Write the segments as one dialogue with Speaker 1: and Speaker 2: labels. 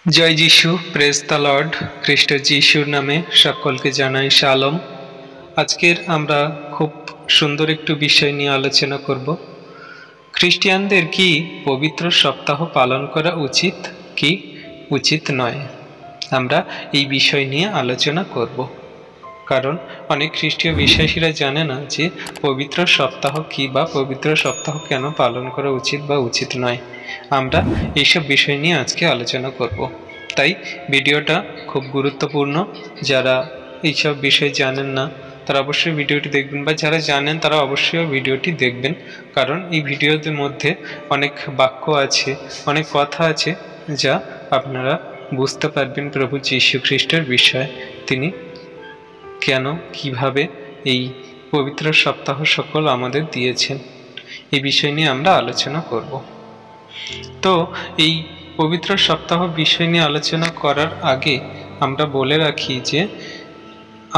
Speaker 1: জয় যিশু, praise the Lord. খ্রিস্ট যিশুর নামে সকলকে জানাই শালম। আজকের আমরা খুব সুন্দর একটু বিষয় নিয়ে আলোচনা করব। খ্রিস্টিয়ানদের কি পবিত্র সপ্তাহ পালন করা উচিত কি উচিত নয়, আমরা এই বিষয় নিয়ে আলোচনা করব। কারণ অনেক খ্রিস্টীয় বিশ্বাসীরা জানে না যে পবিত্র সপ্তাহ কি বা পবিত্র সপ্তাহ কেন পালন করা উচিত বা উচিত নয়। আমরা এইসব বিষয় নিয়ে আজকে আলোচনা করব। তাই ভিডিওটা খুব গুরুত্বপূর্ণ। যারা এইসব বিষয় জানেন না তারা অবশ্যই ভিডিওটি দেখবেন, বা যারা জানেন তারা অবশ্যই ভিডিওটি দেখবেন। কারণ এই ভিডিওর মধ্যে অনেক বাক্য আছে, অনেক কথা আছে যা আপনারা বুঝতে পারবেন প্রভু যীশু খ্রিস্টের বিষয়ে। তিনি কেন কিভাবে এই পবিত্র সপ্তাহ সকল আমাদের দিয়েছেন, এই বিষয় নিয়ে আমরা আলোচনা করব। তো এই পবিত্র সপ্তাহ বিষয় নিয়ে আলোচনা করার আগে আমরা বলে রাখি যে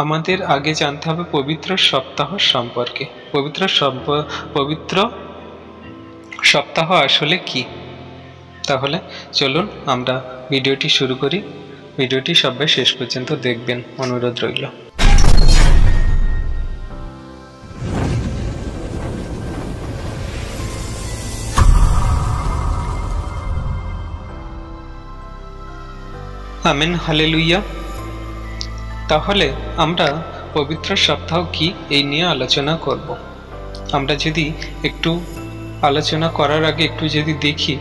Speaker 1: আমাদের আগে জানতে হবে পবিত্র সপ্তাহ সম্পর্কে। পবিত্র সপ্তাহ আসলে কি। তাহলে চলুন আমরা ভিডিওটি শুরু করি। ভিডিওটি সবাই শেষ পর্যন্ত দেখবেন, অনুরোধ রইল। Amen, hallelujah. তাহলে আমরা পবিত্র সপ্তাহ কি এই নিয়ে আলোচনা করব। আমরা যদি একটু আলোচনা করার আগে একটু যদি দেখি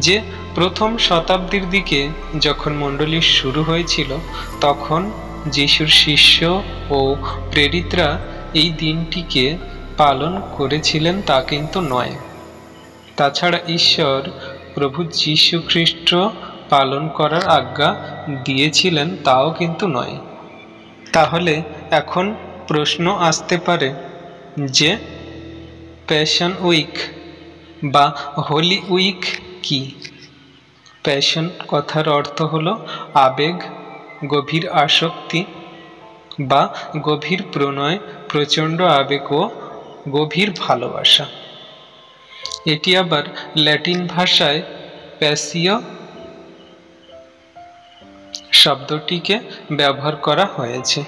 Speaker 1: যে প্রথম শতাব্দীর দিকে যখন মণ্ডলী শুরু হয়েছিল তখন যিশুর শিষ্য ও প্রেরিতরা এই দিনটিকে পালন করেছিলেন তা কিন্তু নয়। তাছাড়া ঈশ্বর প্রভু যীশু খ্রিস্ট পালন করার আজ্ঞা দিয়েছিলেন তাও কিন্তু নয়। তাহলে এখন প্রশ্ন আসতে পারে যে প্যাশন উইক বা হোলি উইক কি। প্যাশন কথার অর্থ হলো আবেগ, গভীর আসক্তি বা গভীর প্রণয়, প্রচণ্ড আবেগ ও গভীর ভালোবাসা। এটি আবার ল্যাটিন ভাষায় প্যাসিও শব্দটিকে ব্যবহার করা হয়েছে।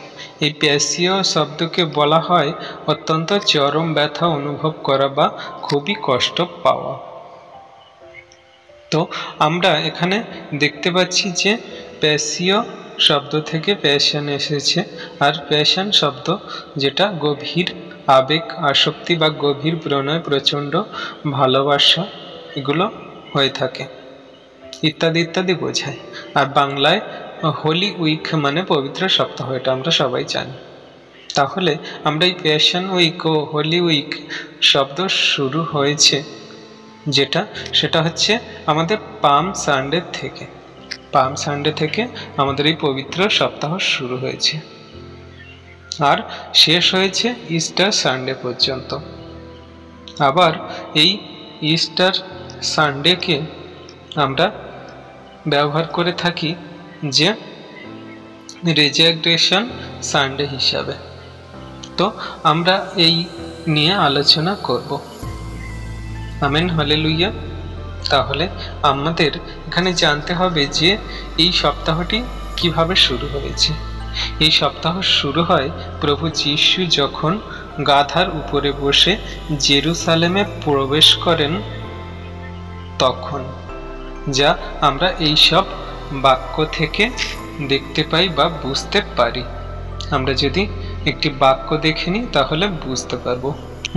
Speaker 1: এই প্যাসিও শব্দকে বলা হয় অত্যন্ত চরম ব্যথা অনুভব করা বা খুবই কষ্ট পাওয়া। তো আমরা এখানে দেখতে পাচ্ছি যে প্যাসিও শব্দ থেকে প্যাশন এসেছে, আর প্যাশন শব্দ যেটা গভীর আবেগ, আসক্তি বা গভীর প্রণয়, প্রচণ্ড ভালোবাসা এগুলো হয়ে থাকে ইত্যাদি ইত্যাদি বোঝায়। আর বাংলায় হোলি উইক মানে পবিত্র সপ্তাহ, এটা আমরা সবাই জানি। তাহলে আমরা এই প্যাশন উইক ও হোলি উইক শব্দ শুরু হয়েছে সেটা হচ্ছে আমাদের পাম সানডে থেকে। পাম সানডে থেকে আমাদের এই পবিত্র সপ্তাহ শুরু হয়েছে আর শেষ হয়েছে ইস্টার সানডে পর্যন্ত। আবার এই ইস্টার সানডেকে আমরা ব্যবহার করে থাকি যে রেজারেকশন সানডে হিসাবে। তো আমরা এই নিয়ে আলোচনা করব। Amen, hallelujah. তাহলে আমাদের এখানে জানতে হবে যে এই সপ্তাহটি কিভাবে শুরু হয়েছে। এই সপ্তাহ শুরু হয় প্রভু যীশু যখন গাধার উপরে বসে জেরুসালেমে প্রবেশ করেন তখন, যা আমরা এই সব বাক্য থেকে দেখতে পাই বা বুঝতে পারি। আমরা যদি একটি বাক্য দেখে নিই তাহলে বুঝতে পারবো।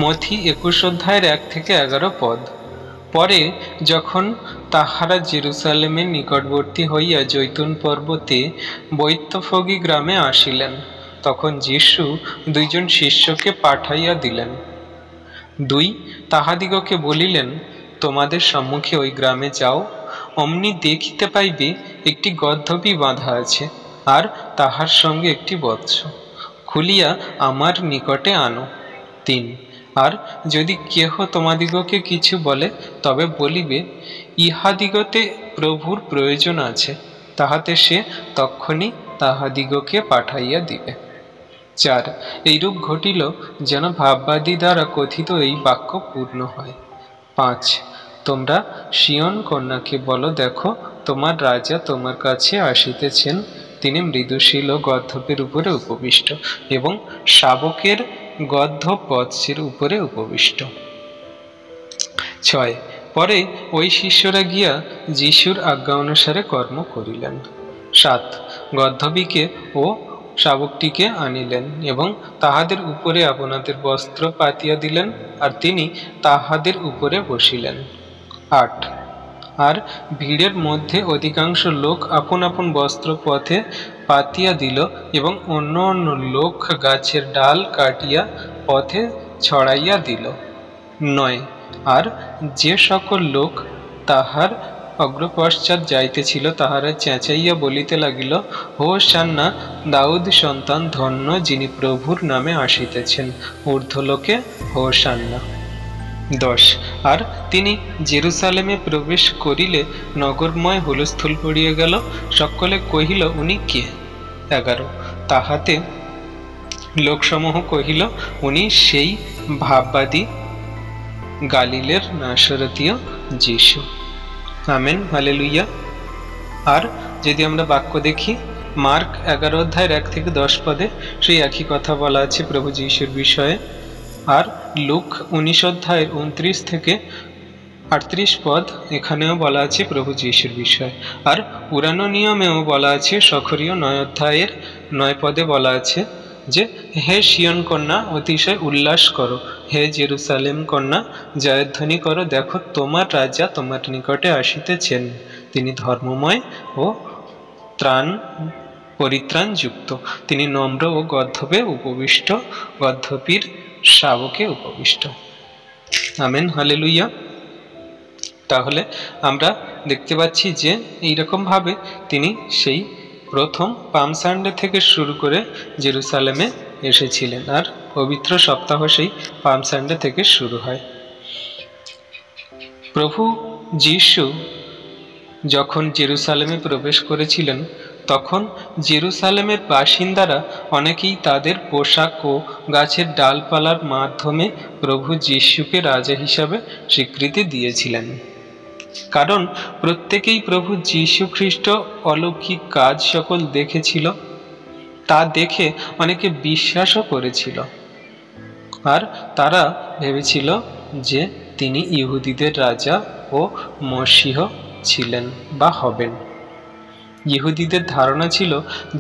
Speaker 1: মথি 21 অধ্যায়ের 1 থেকে 11 পদ। পরে যখন তাহারা জেরুসালেমের নিকটবর্তী হইয়া জৈতুন পর্বতে বৈতফগী গ্রামে আসিলেন, তখন যীশু 2 জন শিষ্যকে পাঠাইয়া দিলেন। 2 তাহাদিগকে বলিলেন, তোমাদের সম্মুখে ওই গ্রামে যাও, অমনি দেখিতে পাইবে একটি গর্ধবী বাঁধা আছে, আর তাহার সঙ্গে একটি বৎস, খুলিয়া আমার নিকটে আনো। 3 আর যদি কেহ তোমাদিগকে কিছু বলে তবে বলিবে, ইহাদিগতে প্রভুর প্রয়োজন আছে, তাহাতে সে তক্ষণি তাহাদিগকে পাঠাইয়া দিবে। 4 এইরূপ ঘটিল যেন ভাববাদী দ্বারা কথিত এই বাক্য পূর্ণ হয়। 5 তোমরা সিয়ন কন্যাকে বলো, দেখো তোমার রাজা তোমার কাছে আসিতেছেন, তিনি মৃদুশীল ও গর্ধপের উপরে উপবিষ্ট এবং শাবকের গর্ধব বৎসের উপরে উপবিষ্ট। 6 পরে ওই শিষ্যরা গিয়া যিশুর আজ্ঞা অনুসারে কর্ম করিলেন। 7 গর্ধবীকে ও শাবকটিকে আনিলেন এবং তাহাদের উপরে আপনাদের বস্ত্র পাতিয়া দিলেন, আর তিনি তাহাদের উপরে বসিলেন। 8 আর ভিড়ের মধ্যে অধিকাংশ লোক আপন আপন বস্ত্র পথে পাতিয়া দিল এবং অন্য অন্য লোক গাছের ডাল কাটিয়া পথে ছড়াইয়া দিল। 9 আর যে সকল লোক তাহার অগ্রপশ্চাৎ যাইতেছিল তাহারা চেঁচাইয়া বলিতে লাগিল, হোসান্না, দাউদ সন্তান ধন্য যিনি প্রভুর নামে আসিতেছেন, ঊর্ধ্বলোকে হোসান্না। 10 আর তিনি জেরুসালেমে প্রবেশ করিলে নগরময় হুলস্থুল পড়িয়া গেল, সকলে কহিল, উনি কে? 11 তাহাতে লোকসমূহ কহিল, উনি সেই ভাববাদী গালিলের নাসরতীয় যিশু। Amen, hallelujah. আর যদি আমরা বাক্য দেখি, মার্ক 11 অধ্যায়ের 1 থেকে 10 পদে সেই একই কথা বলা আছে প্রভু যিশুর বিষয়ে। আর লুক 19 অধ্যায়ের 29 থেকে 38 পদ, এখানেও বলা আছে প্রভু যিশুর বিষয়ে। আর পুরানো নিয়মেও বলা আছে, সখরীয় 9 অধ্যায়ের 9 পদে বলা আছে যে, হে সিয়ন কন্যা, অতিশয় উল্লাস করো, হে জেরুসালেম কন্যা, জয়ধ্বনি করো, দেখো তোমার রাজা তোমার নিকটে আসিতেছেন, তিনি ধর্মময় ও পরিত্রাণ যুক্ত, তিনি নম্র ও গর্ধবে উপবিষ্ট, গর্ধপীর শাবকে উপবিষ্ট। Amen, hallelujah. তাহলে আমরা দেখতে পাচ্ছি যে এইরকম ভাবে তিনি সেই প্রথম পাম সানডে থেকে শুরু করে জেরুসালেমে এসেছিলেন, আর পবিত্র সপ্তাহ সেই পাম সানডে থেকে শুরু হয়। প্রভু যিশু যখন জেরুসালেমে প্রবেশ করেছিলেন, তখন জেরুসালেমের বাসিন্দারা অনেকেই তাদের পোশাক ও গাছের ডালপালার মাধ্যমে প্রভু যিশুকে রাজা হিসাবে স্বীকৃতি দিয়েছিলেন। কারণ প্রত্যেকেই প্রভু যীশু খ্রিস্ট অলৌকিক কাজ সকল দেখেছিল, তা দেখে অনেকে বিশ্বাসও করেছিল, আর তারা ভেবেছিল যে তিনি ইহুদিদের রাজা ও মসিহ ছিলেন বা হবেন। ইহুদিদের ধারণা ছিল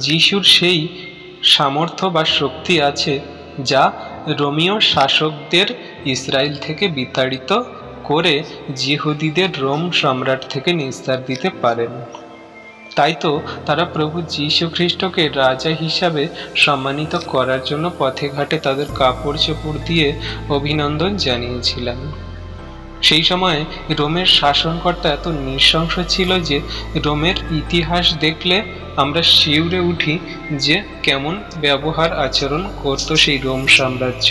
Speaker 1: যিশুর সেই সামর্থ্য বা শক্তি আছে যা রোমীয় শাসকদের ইসরায়েল থেকে বিতাড়িত করে ইহুদিদের রোম সম্রাট থেকে নিস্তার দিতে পারেন। তাই তো তারা প্রভু যীশু খ্রিস্টকে রাজা হিসাবে সম্মানিত করার জন্য পথে ঘাটে তাদের কাপড় চোপড় দিয়ে অভিনন্দন জানিয়েছিলেন। সেই সময়ে রোমের শাসনকর্তা এত নৃশংস ছিল যে রোমের ইতিহাস দেখলে আমরা শিউরে উঠি যে কেমন ব্যবহার আচরণ করত সেই রোম সাম্রাজ্য,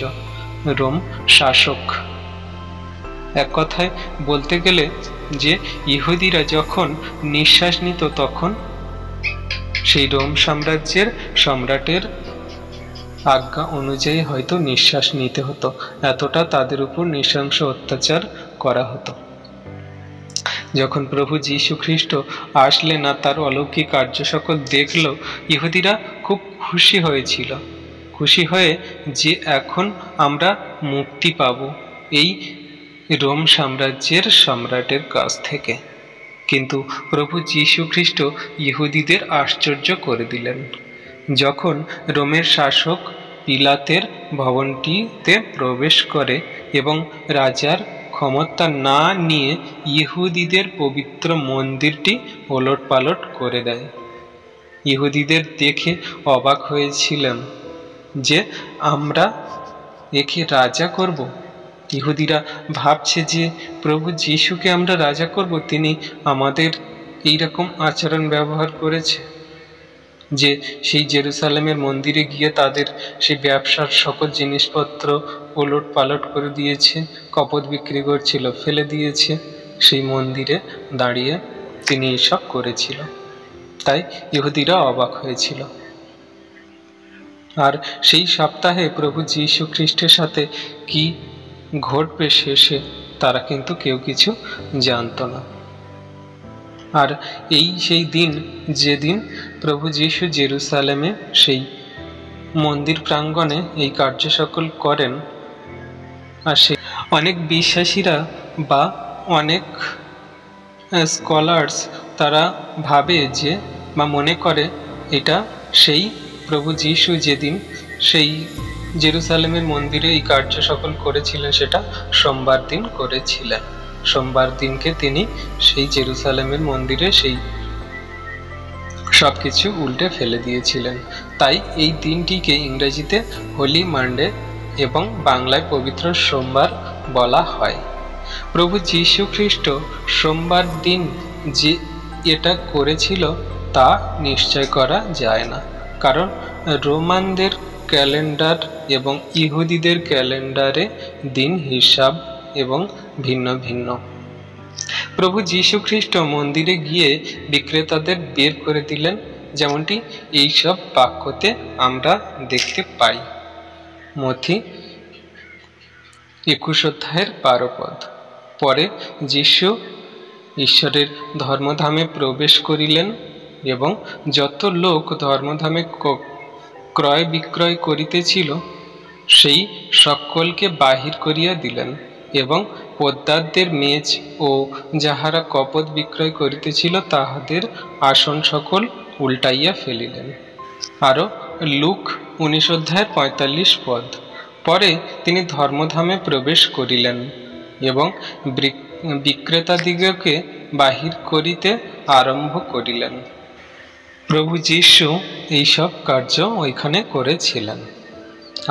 Speaker 1: রোম শাসক। এক কথায় বলতে গেলে যে ইহুদিরা যখন নিঃশ্বাস নিত তখন সেই রোম সাম্রাজ্যের সম্রাটের আজ্ঞা অনুযায়ী হয়তো নিঃশ্বাস নিতে হতো, এতটা তাদের উপর নৃশংস অত্যাচার করা হতো। যখন প্রভু যীশু খ্রিস্ট আসলেন আর তার অলৌকিক কার্য সকল দেখল, ইহুদিরা খুব খুশি হয়েছিল, খুশি হয়ে যে এখন আমরা মুক্তি পাব এই রোম সাম্রাজ্যের সম্রাটের কাছ থেকে। কিন্তু প্রভু যীশু খ্রিস্ট ইহুদিদের আশ্চর্য করে দিলেন। যখন রোমের শাসক পিলাতের ভবনটিতে প্রবেশ করে এবং রাজার ক্ষমতা না নিয়ে ইহুদিদের পবিত্র মন্দিরটি ওলটপালট করে দেয়, ইহুদিদের দেখে অবাক হয়েছিলেন যে আমরা একে রাজা করব। ইহুদিরা ভাবছে যে প্রভু যিশুকে আমরা রাজা করব, তিনি আমাদের এইরকম আচরণ ব্যবহার করেছে যে সেই জেরুসালেমের মন্দিরে গিয়ে তাদের সেই ব্যবসার সকল জিনিসপত্র ওলট পালট করে দিয়েছে, কপট বিক্রি করছিল ফেলে দিয়েছে, সেই মন্দিরে দাঁড়িয়ে তিনি এসব করেছিল। তাই ইহুদিরা অবাক হয়েছিল। আর সেই সপ্তাহে প্রভু যীশু খ্রিস্টের সাথে কি ঘটবে শেষে তারা কিন্তু কেউ কিছু জানত না। আর এই সেই দিন যেদিন প্রভু যীশু জেরুসালেমে সেই মন্দির প্রাঙ্গণে এই কার্য সকল করেন। আর সেই অনেক বিশ্বাসীরা বা অনেক স্কলার্স তারা ভাবে যে বা মনে করে এটা সেই প্রভু যীশু যেদিন সেই জেরুসালেমের মন্দিরে এই কার্য সকল করেছিলেন সেটা সোমবার দিন করেছিলেন। সোমবার দিনকে তিনি সেই জেরুসালেমের মন্দিরে সেই সব কিছু উল্টে ফেলে দিয়েছিলেন। তাই এই দিনটিকে ইংরেজিতে হোলি মানডে এবং বাংলায় পবিত্র সোমবার বলা হয়। প্রভু যীশু খ্রিস্ট সোমবার দিন যে এটা করেছিল তা নিশ্চয় করা যায় না, কারণ রোমানদের ক্যালেন্ডার এবং ইহুদিদের ক্যালেন্ডারে দিন হিসাব এবং ভিন্ন ভিন্ন। প্রভু যীশু খ্রিস্ট মন্দিরে গিয়ে বিক্রেতাদের বের করে দিলেন, যেমনটি এইসব বাক্যতে আমরা দেখতে পাই। মথি 21 অধ্যায়ের 12 পদ। পরে যীশু ঈশ্বরের ধর্মধামে প্রবেশ করিলেন এবং যত লোক ধর্মধামে ক্রয় বিক্রয় করিতেছিল সেই সকলকে বাহির করিয়া দিলেন এবং পোদ্দারদের মেজ ও যাহারা কপত বিক্রয় করিতেছিল তাহাদের আসন সকল উল্টাইয়া ফেলিলেন। আরও লুক 19 অধ্যায়ের 45 পদ। পরে তিনি ধর্মধামে প্রবেশ করিলেন এবং বিক্রেতাদিগকে বাহির করিতে আরম্ভ করিলেন। প্রভু যীশু এইসব কার্য ওইখানে করেছিলেন।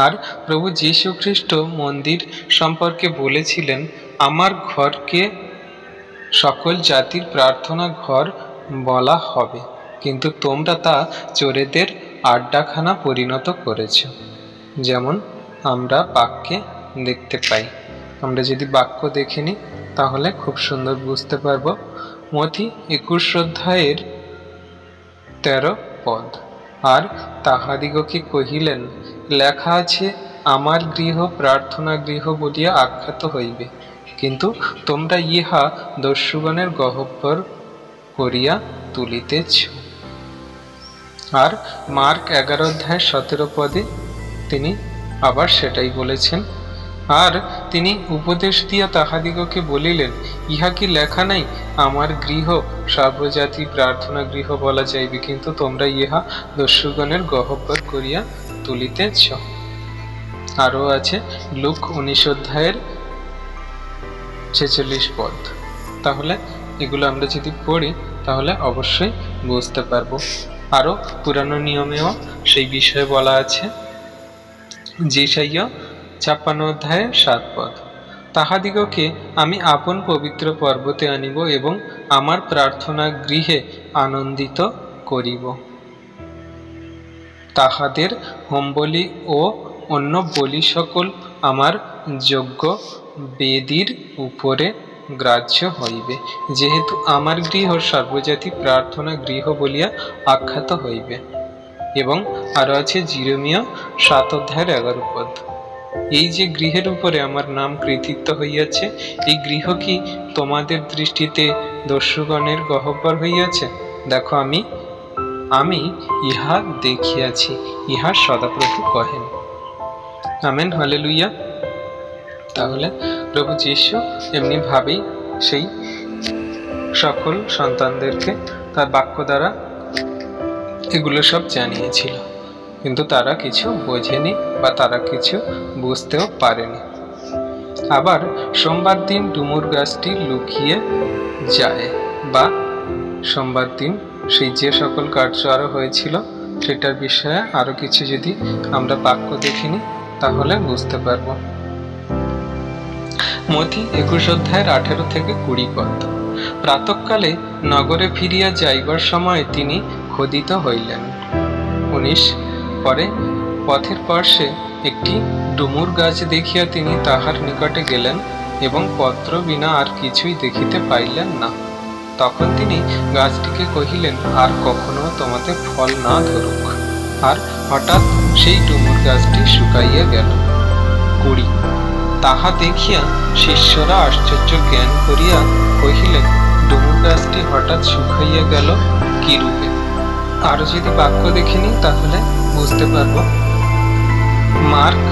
Speaker 1: আর প্রভু যীশু খ্রিস্ট মন্দির সম্পর্কে বলেছিলেন, আমার ঘরকে সকল জাতির প্রার্থনা ঘর বলা হবে, কিন্তু তোমরা তা চোরেদের আড্ডাখানা পরিণত করেছ। যেমন আমরা বাক্যে দেখতে পাই। আমরা যদি বাক্য দেখে নিই তাহলে খুব সুন্দর বুঝতে পারব। মথি 21 অধ্যায়ের 13 পদ। আর তাহাদিগকে কহিলেন, লেখা আছে, আমার গৃহ প্রার্থনা গৃহ বলিয়া আখ্যাত হইবে, কিন্তু তোমরা ইহা দস্যুগণের গহ্বর করিয়া তুলিতেছ। আর মার্ক 11 অধ্যায় 17 পদে তিনি আবার সেটাই বলেছেন। আর তিনি উপদেশ দিয়া তাহাদিগকে বলিলেন, ইহা কি লেখা নাই, আমার গৃহ সর্বজাতি প্রার্থনা গৃহ বলা যাইবে, কিন্তু তোমরা ইহা দস্যুগণের গহ্বর করিয়া তুলিতেছ। আরও আছে লুক 19 অধ্যায়ের 46 পদ। তাহলে এগুলো আমরা যদি পড়ি তাহলে অবশ্যই বুঝতে পারবো। আরও পুরানো নিয়মেও সেই বিষয়ে বলা আছে। যেসাইয়া 56 অধ্যায়ের 7 পদ। তাহাদিগকে আমি আপন পবিত্র পর্বতে আনিব এবং আমার প্রার্থনা গৃহে আনন্দিত করিব। তাহাদের হোমবলি ও অন্য বলি সকল আমার যোগ্য বেদীর উপরে গ্রাহ্য হইবে, যেহেতু আমার গৃহ সর্বজাতি প্রার্থনা গৃহ বলিয়া আখ্যাত হইবে। এবং আরও আছে জিরমিয়া 7 অধ্যায়ের 11 পদ। এই যে গৃহের উপরে আমার নাম কৃতিত্ব হইয়াছে, এই গৃহ কি তোমাদের দৃষ্টিতে দস্যুগণের গহ্বর হইয়াছে? দেখো আমি ইহা দেখিয়াছি, ইহা সদাপ্রভু কহেন। Amen, hallelujah. তাহলে প্রভু যীশু এমনি ভাবেই সেই সকল সন্তানদেরকে তার বাক্য দ্বারা এগুলো সব জানিয়েছিল, কিন্তু তারা কিছু বোঝেনি বা তারা কিছু বুঝতেও পারেনি। আবার সোমবার দিন ডুমুর গাছটি লুকিয়ে যায়, বা সোমবার দিন সেই যে সকল কার্য আরও হয়েছিল সেটার বিষয়ে আরও কিছু যদি আমরা বাক্য দেখিনি তাহলে বুঝতে পারব। মথি 21 অধ্যায়ের 18 থেকে 20 পদ। প্রাতঃকালে নগরে ফিরিয়া যাইবার সময় তিনি খোদিত হইলেন। 19। পরে পথের পার্শ্বে একটি ডুমুর গাছ দেখিয়া তিনি তাহার নিকটে গেলেন এবং পত্র বিনা আর কিছুই দেখিতে পাইলেন না। তখন তিনি গাছটিকে কহিলেন, আর কখনো তোমাদের ফল না ধরুক। আর হঠাৎ সেই ডুমুর গাছটি শুকাইয়া গেল। 20। তাহা দেখিয়া শিষ্যরা আশ্চর্য জ্ঞান করিয়া কহিলেন, ডুমুর গাছটি হঠাৎ শুকাইয়া গেল কি রূপে? আরো যদি বাক্য দেখে নিই তাহলে বুঝতে পারবো। মার্ক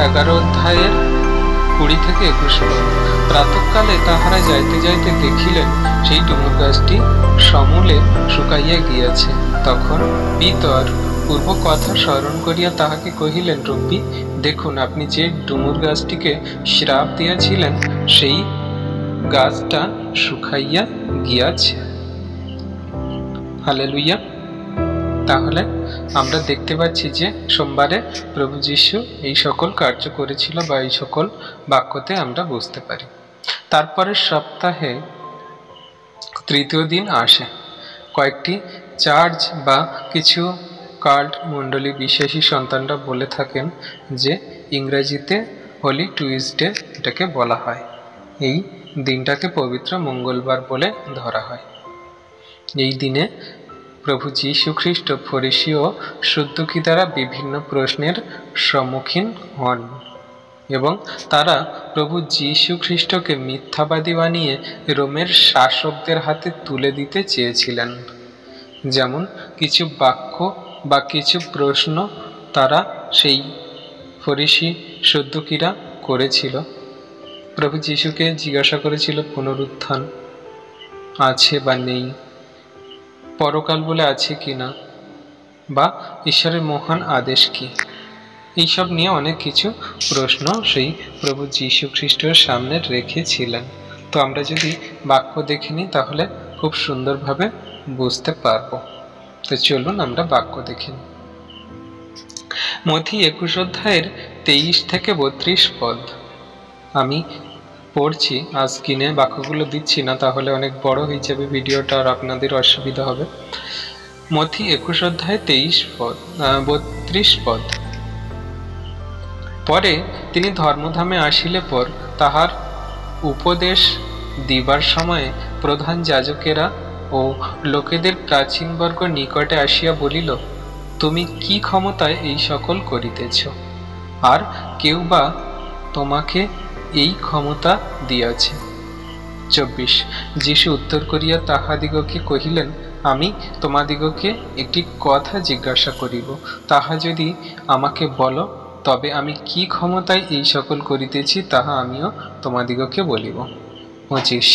Speaker 1: 11 অধ্যায়ের 20 থেকে 21 পদ। প্রাতঃকালে তাহারা যাইতে যাইতে দেখিলেন সেই ডুমুর গাছটি সমূলে শুকাইয়া গিয়াছে। তখন বিতর পূর্ব কথা স্মরণ করিয়া তাহাকে কহিলেন, রব্বি, দেখুন, আপনি যে ডুমুর গাছটিকে শ্রাপ দিয়াছিলেন সেই গাছটা শুকাইয়া গিয়াছে। হালেলুয়া। তাহলে আমরা দেখতে পাচ্ছি যে সোমবারে প্রভু যীশু এই সকল কার্য করেছিল, বা এই সকল বাক্যতে আমরা বুঝতে পারি। তারপরে সপ্তাহে তৃতীয় দিন আসে। কয়েকটি চার্চ বা কিছু কাল্ট মণ্ডলী বিশ্বাসী সন্তানরা বলে থাকেন যে ইংরেজিতে হোলি টুইসডে এটাকে বলা হয়। এই দিনটাকে পবিত্র মঙ্গলবার বলে ধরা হয়। এই দিনে প্রভু যীশু খ্রিস্ট ফরিসী ও সদ্দুকী দ্বারা বিভিন্ন প্রশ্নের সম্মুখীন হন এবং তারা প্রভু যীশু খ্রিস্টকে মিথ্যাবাদী বানিয়ে রোমের শাসকদের হাতে তুলে দিতে চেয়েছিলেন। যেমন কিছু বাক্য বা কিছু প্রশ্ন তারা সেই ফরিসী সদ্দুকীরা করেছিল। প্রভু যীশুকে জিজ্ঞাসা করেছিল পুনরুত্থান আছে বা নেই, পরকাল বলে আছে কি না, বা ঈশ্বরের মহান আদেশ কি। এইসব নিয়ে অনেক কিছু প্রশ্ন সেই প্রভু যীশু খ্রিস্টের সামনে রেখেছিলেন। তো আমরা যদি বাক্য দেখে নিই তাহলে খুব সুন্দরভাবে বুঝতে পারবো। তো চলুন আমরা বাক্য দেখে নিই। মথি 21 অধ্যায়ের 23 থেকে 32 পদ আমি পড়ছি। আজ কিনে বাক্যগুলো দিচ্ছি না, তাহলে অনেক বড় হয়ে যাবে ভিডিওটা, আর আপনাদের অসুবিধা হবে। মথি 21 অধ্যায় 32 পদ। পরে তিনি ধর্মধামে আসিলে পর তাহার উপদেশ দিবার সময়ে প্রধান যাজকেরা ও লোকেদের প্রাচীনবর্গ নিকটে আসিয়া বলিল, তুমি কি ক্ষমতায় এই সকল করিতেছ? আর কেউ বা তোমাকে এই ক্ষমতা দিয়াছে? 24। যীশু উত্তর করিয়া তাহাদিগকে কহিলেন, আমি তোমাদিগকে একটি কথা জিজ্ঞাসা করিব, তাহা যদি আমাকে বলো, তবে আমি কি ক্ষমতায় এই সকল করিতেছি তাহা আমিও তোমাদিগকে বলিব। 25।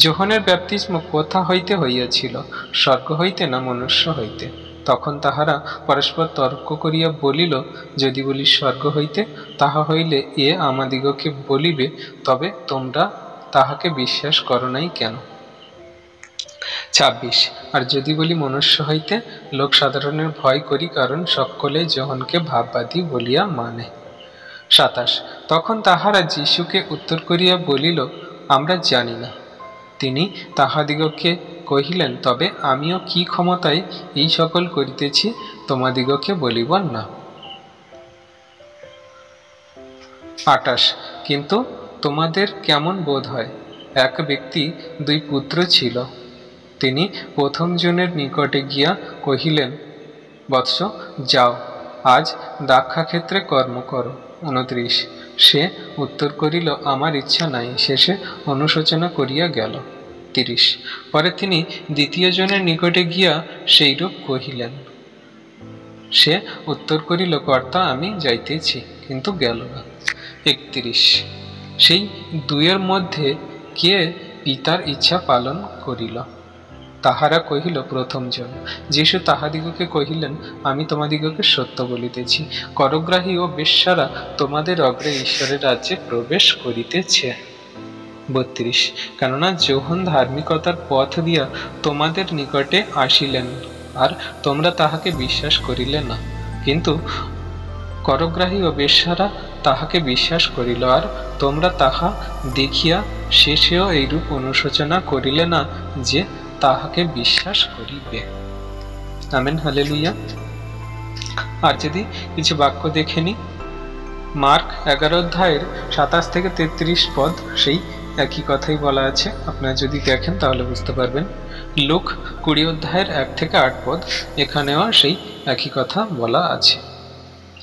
Speaker 1: যোহানের ব্যাপ্তিস্ম কোথা হইতে হইয়াছিল, স্বর্গ হইতে না মনুষ্য হইতে? তখন তাহারা পরস্পর তর্ক করিয়া বলিল, যদি বলি স্বর্গ হইতে, তাহা হইলে এ আমাদিগকে বলিবে, তবে তোমরা তাহাকে বিশ্বাস করো নাই কেন? 26। আর যদি বলি মনুষ্য হইতে, লোক সাধারণের ভয় করি, কারণ সকলে যোহনকে ভাববাদী বলিয়া মানে। 27। তখন তাহারা যীশুকে উত্তর করিয়া বলিল, আমরা জানি না। তিনি তাহাদিগকে কহিলেন, তবে আমিও কি ক্ষমতায় এই সকল করিতেছি তোমাদিগকে বলিব না। 28। কিন্তু তোমাদের কেমন বোধ হয়? এক ব্যক্তি 2 পুত্র ছিল। তিনি প্রথম জনের নিকটে গিয়া কহিলেন, বৎস, যাও, আজ দ্রাক্ষাক্ষেত্রে কর্ম করো। 29। সে উত্তর করিল, আমার ইচ্ছা নাই। শেষে অনুশোচনা করিয়া গেল। 30। পরে তিনি দ্বিতীয় জনের নিকটে গিয়া সেইরূপ কহিলেন। সে উত্তর করিল, কর্তা, আমি যাইতেছি, কিন্তু গেল না। 31। সেই 2-এর মধ্যে কে পিতার ইচ্ছা পালন করিল? তাহারা কহিল, প্রথম জন। যীশু তাহাদিগকে কহিলেন, আমি তোমাদিগকে সত্য বলিতেছি, করগ্রাহী ও বেশ্যারা তোমাদের অগ্রে ঈশ্বরের রাজ্যে প্রবেশ করিতেছে। 32। কেননা যোহন ধার্মিকতার পথ দিয়া তোমাদের নিকটে আসিলেন, আর তোমরা তাহাকে বিশ্বাস করিলে না, কিন্তু করগ্রাহী ও বেশ্যারা তাহাকে বিশ্বাস করিল, আর তোমরা তাহা দেখিয়া শেষেও এইরূপ অনুশোচনা করিলে না যে তাহাকে বিশ্বাস করিবে। Amen, hallelujah. আর যদি কিছু বাক্য দেখে নি, মার্ক 11 অধ্যায়ের 27 থেকে 33 পদ সেই একই কথাই বলা আছে। আপনারা যদি দেখেন তাহলে বুঝতে পারবেন। লুক 20 অধ্যায়ের 1 থেকে 8 পদ, এখানেও সেই একই কথা বলা আছে।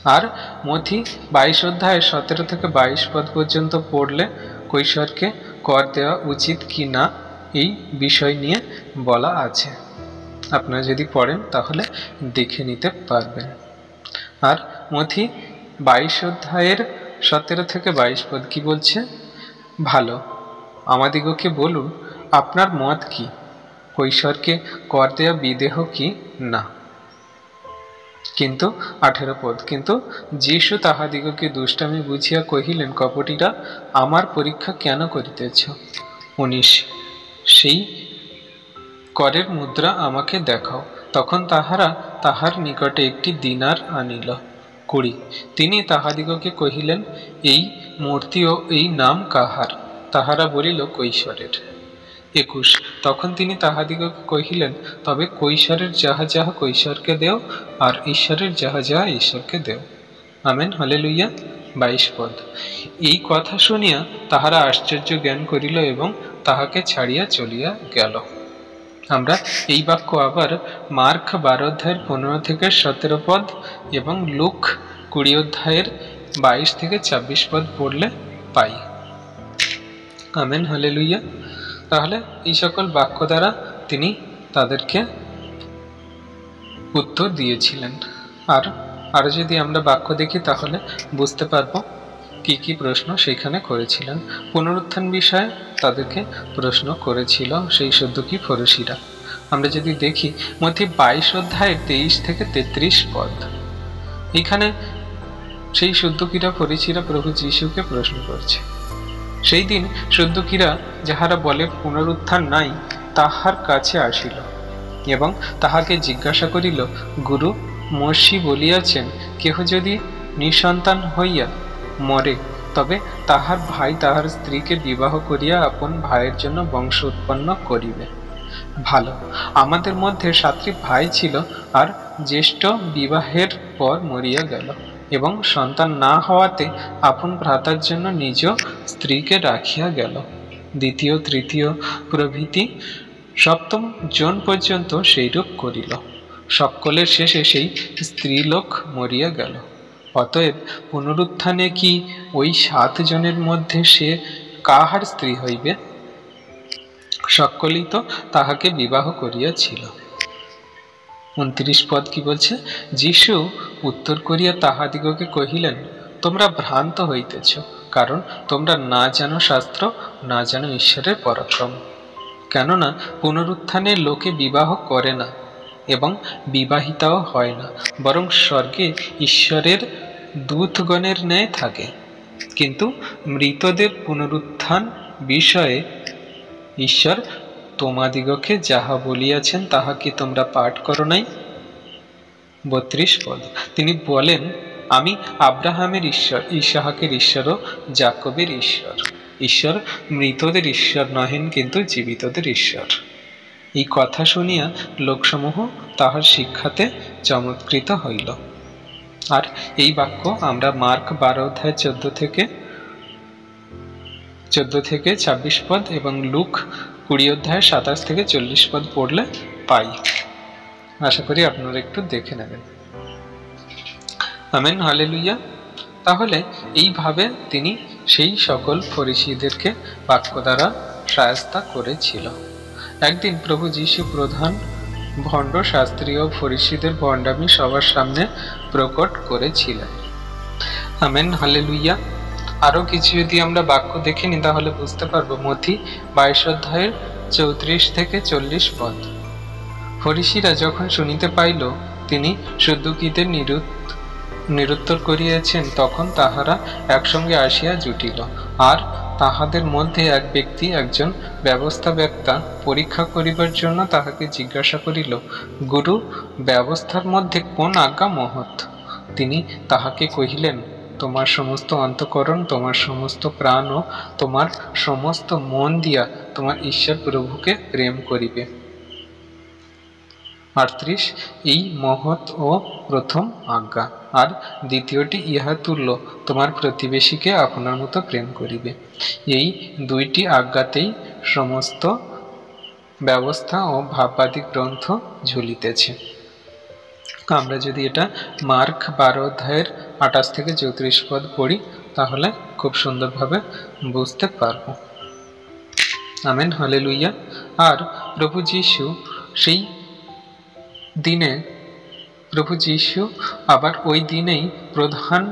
Speaker 1: আর মথি 22 অধ্যায়ের 17 থেকে 22 পদ পর্যন্ত পড়লে কৈশোরকে কর দেওয়া উচিত কি না এই বিষয় নিয়ে বলা আছে। আপনারা যদি পড়েন তাহলে দেখে নিতে পারবেন। আর মথি 22 অধ্যায়ের 17 থেকে 22 পদ কি বলছে? ভালো, আমাদিগকে বলুন আপনার মত কি, কৈশোরকে কর দেয়া বিদেহ কি না। কিন্তু 18 পদ, কিন্তু যীশু তাহাদিগকে দুষ্টামি বুঝিয়া কহিলেন, কপটিরা, আমার পরীক্ষা কেন করিতেছ? 19, সেই করের মুদ্রা আমাকে দেখাও। তখন তাহারা তাহার নিকটে একটি দিনার আনিল। 20, তিনি তাহাদিগকে কহিলেন, এই মূর্তি ও এই নাম কাহার? তাহারা বলিল, কৈশোরের। 21, তখন তিনি তাহাদিগকে কহিলেন, তবে কৈশোরের যাহা যাহা কৈশোরকে দেও, আর ঈশ্বরের যাহা যাহা ঈশ্বরকে দেও। Amen, hallelujah. 22 পদ, এই কথা শুনিয়া তাহারা আশ্চর্য জ্ঞান করিল এবং তাহাকে ছাড়িয়া চলিয়া গেল। আমরা এই বাক্য আবার মার্ক 12 অধ্যায়ের 15 থেকে 17 পদ এবং লুক 20 অধ্যায়ের 22 থেকে 26 পদ পড়লে পাই। Amen, hallelujah. তাহলে এই সকল বাক্য দ্বারা তিনি তাদেরকে উত্তর দিয়েছিলেন। আর যদি আমরা বাক্য দেখি তাহলে বুঝতে পারবো কি কি প্রশ্ন সেখানে করেছিলেন। পুনরুত্থান বিষয়ে তাদেরকে প্রশ্ন করেছিল সেই সদ্দুকী ফরিসীরা। আমরা যদি দেখি মধ্যে 22 অধ্যায়ের 23 থেকে 33 পদ, এখানে সেই সদ্দুকীরা ফরিসীরা প্রভু যীশুকে প্রশ্ন করছে। সেই দিন সদ্দুকীরা যাহারা বলে পুনরুত্থান নাই, তাহার কাছে আসিল এবং তাহাকে জিজ্ঞাসা করিল, গুরু, মর্ষি বলিয়াছেন, কেহ যদি নিঃসন্তান হইয়া মরে, তবে তাহার ভাই তাহার স্ত্রীকে বিবাহ করিয়া আপন ভাইয়ের জন্য বংশ উৎপন্ন করিবে। ভালো, আমাদের মধ্যে 7টি ভাই ছিল, আর জ্যেষ্ঠ বিবাহের পর মরিয়া গেল এবং সন্তান না হওয়াতে আপন ভ্রাতার জন্য নিজ স্ত্রীকে রাখিয়া গেল। দ্বিতীয়, তৃতীয় প্রভৃতি 7ম জন পর্যন্ত সেইরূপ করিল। সকলের শেষে সেই স্ত্রীলোক মরিয়া গেল। অতএব পুনরুত্থানে কি ওই 7 জনের মধ্যে সে কাহার স্ত্রী হইবে? সকলেই তো তাহাকে বিবাহ করিয়াছিল। 29 পদ কি বলছে? যীশু উত্তর করিয়া তাহাদিগকে কহিলেন, তোমরা ভ্রান্ত হইতেছ, কারণ তোমরা না জানো শাস্ত্র, না জানো ঈশ্বরের পরাক্রম। কেননা পুনরুত্থানে লোকে বিবাহ করে না এবং বিবাহিতাও হয় না, বরং স্বর্গে ঈশ্বরের দূতগণের ন্যায় থাকে। কিন্তু মৃতদের পুনরুত্থান বিষয়ে ঈশ্বর তোমাদিগকে যাহা বলিয়াছেন তাহা কি তোমরা পাঠ করো নাই? 32 পদ, তিনি বলেন, আমি আব্রাহামের ঈশ্বর, ইসাহাকের ঈশ্বর ও যাকবের ঈশ্বর। ঈশ্বর মৃতদের ঈশ্বর নহেন, কিন্তু জীবিতদের ঈশ্বর। এই কথা শুনিয়া লোকসমূহ তাহার শিক্ষাতে চমৎকৃত হইল। আর এই বাক্য আমরা মার্ক 12 অধ্যায় 14 থেকে 26 পদ এবং লুক 20 অধ্যায় 27 থেকে 40 পদ পড়লে পাই। আশা করি আপনারা একটু দেখে নেবেন। Amen, hallelujah. তাহলে এইভাবে তিনি সেই সকল ফরিসীদেরকে বাক্য দ্বারা শায়েস্তা করেছিল। একদিন প্রভু যীশু প্রধান ভণ্ড শাস্ত্রী ও ফরিসীদের ভণ্ডামি সবার সামনে প্রকট করেছিলেন। Amen, hallelujah. আরো কিছু যদি আমরা বাক্য দেখে নিই তাহলে বুঝতে পারবো। মথি 22 অধ্যায়ের 34 থেকে 40 পদ, ফরিসীরা যখন শুনিতে পাইল তিনি সদ্দুকীদের নিরুত্তর করিয়াছেন, তখন তাহারা একসঙ্গে আসিয়া জুটিল। আর তাহাদের মধ্যে এক ব্যক্তি, একজন ব্যবস্থাবেত্তা, পরীক্ষা করিবার জন্য তাহাকে জিজ্ঞাসা করিল, গুরু, ব্যবস্থার মধ্যে কোন আজ্ঞা মহৎ? তিনি তাহাকে কহিলেন, তোমার সমস্ত অন্তঃকরণ, তোমার সমস্ত প্রাণ ও তোমার সমস্ত মন দিয়া তোমার ঈশ্বর প্রভুকে প্রেম করিবে। 38, এই মহৎ ও প্রথম আজ্ঞা। আর দ্বিতীয়টি ইহা তুল্য, তোমার প্রতিবেশীকে আপনার মতো প্রেম করিবে। এই 2টি আজ্ঞাতেই সমস্ত ব্যবস্থা ও ভাববাদী গ্রন্থ ঝুলিতেছে। আমরা যদি এটা মার্ক 12 অধ্যায়ের 28 থেকে 34 পদ পড়ি তাহলে খুব সুন্দরভাবে বুঝতে পারব। Amen, hallelujah. আর প্রভু যীশু সেই দিনে আবার ওই দিনেই প্রধান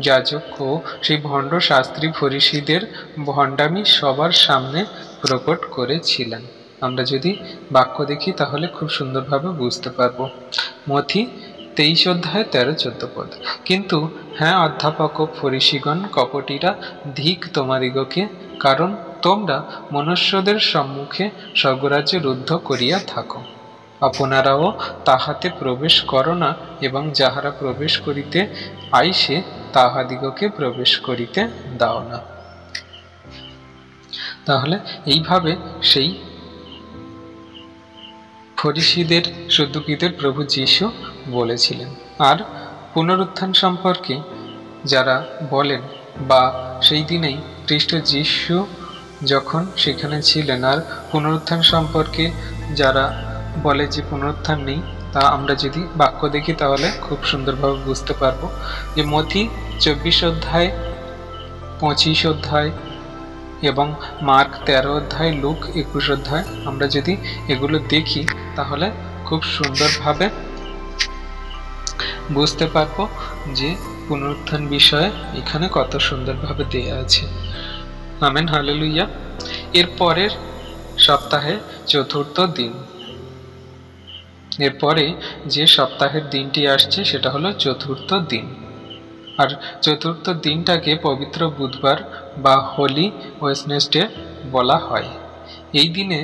Speaker 1: যাজক ও সেই ভণ্ড শাস্ত্রী ফরিসীদের ভণ্ডামি সবার সামনে প্রকট করেছিলেন। আমরা যদি বাক্য দেখি তাহলে খুব সুন্দরভাবে বুঝতে পারবো। মথি 23 অধ্যায় 13-14 পদ। কিন্তু হ্যাঁ অধ্যাপক ও ফরিসীগণ কপটীরা, ধিক তোমাদিগকে, কারণ তোমরা মনুষ্যদের সম্মুখে স্বর্গরাজ্য রুদ্ধ করিয়া থাকো, আপনারাও তাহাতে প্রবেশ করো না, এবং যাহারা প্রবেশ করিতে আইসে তাহাদিগকে প্রবেশ করিতে দাও না। তাহলে এইভাবে সেই ফরিসীদের সদ্দুকীদের প্রভু যীশু বলেছিলেন। আর পুনরুত্থান সম্পর্কে যারা বলেন, বা সেই দিনেই খ্রিস্ট যীশু যখন সেখানে ছিলেন, আর পুনরুত্থান সম্পর্কে যারা বলে যে পুনরুত্থান নেই, তা আমরা যদি বাক্য দেখি তাহলে খুব সুন্দরভাবে বুঝতে পারবো। যে মথি 24 অধ্যায়, 25 অধ্যায় এবং মার্ক 13 অধ্যায়, লুক 21 অধ্যায়, আমরা যদি এগুলো দেখি তাহলে খুব সুন্দরভাবে বুঝতে পারবো যে পুনরুত্থান বিষয়ে এখানে কত সুন্দরভাবে দেয়া আছে। Amen, hallelujah. এর পরের সপ্তাহে চতুর্থ দিন, এরপরে যে সপ্তাহের দিনটি আসছে সেটা হলো চতুর্থ দিন। আর চতুর্থ দিনটাকে পবিত্র বুধবার বা হোলি ওয়েডনেসডে বলা হয়। এই দিনে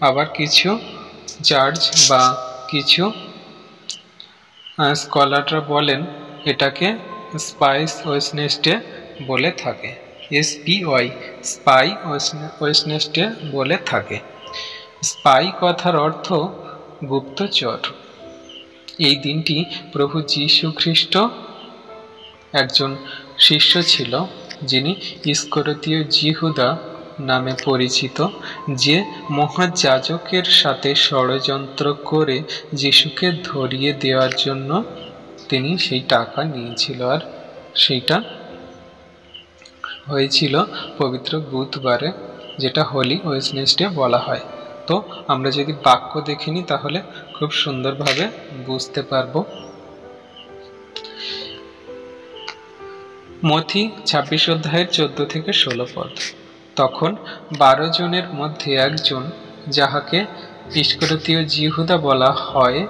Speaker 1: আবার কিছু চার্চ বা কিছু স্কলাররা বলেন এটাকে স্পাইস ওয়েডনেসডে বলে থাকে, SPY, স্পাই ওয়েডনেসডে বলে থাকে। স্পাই কথার অর্থ গুপ্তচর। এই দিনটি প্রভু যীশু খ্রিস্ট একজন শিষ্য ছিল, যিনি ইস্করিওতীয় যিহুদা নামে পরিচিত, যে মহাযাজকের সাথে ষড়যন্ত্র করে যিশুকে ধরিয়ে দেওয়ার জন্য তিনি সেই টাকা নিয়েছিল। আর সেইটা হয়েছিল পবিত্র বুধবারে, যেটা হোলি ওয়েডনেসডে বলা হয়। তো আমরা যদি বাক্য দেখে নিই তাহলে খুব সুন্দরভাবে বুঝতে পারবো। মথি 26 অধ্যায়ের 14-16 পদ। তখন 12 জনের মধ্যে একজন, যাহাকে ইস্করিওতীয় যিহুদা বলা হয়,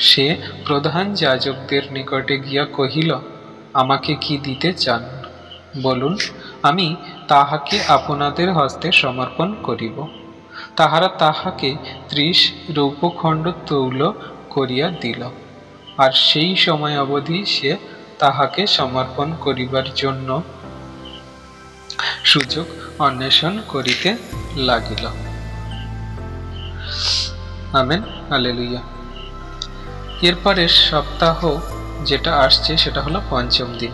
Speaker 1: সে প্রধান যাজকদের নিকটে গিয়া কহিল, আমাকে কি দিতে চান বলুন, আমি তাহাকে আপনাদের হস্তে সমর্পণ করিব। তাহারা তাহাকে 30 রৌপ্যখণ্ড তৌল করিয়া দিল। আর সেই সময় অবধি সে তাহাকে সমর্পণ করিবার জন্য সুযোগ অন্বেষণ করিতে লাগিল। Amen, hallelujah. এরপরে সপ্তাহ যেটা আসছে সেটা হলো পঞ্চম দিন।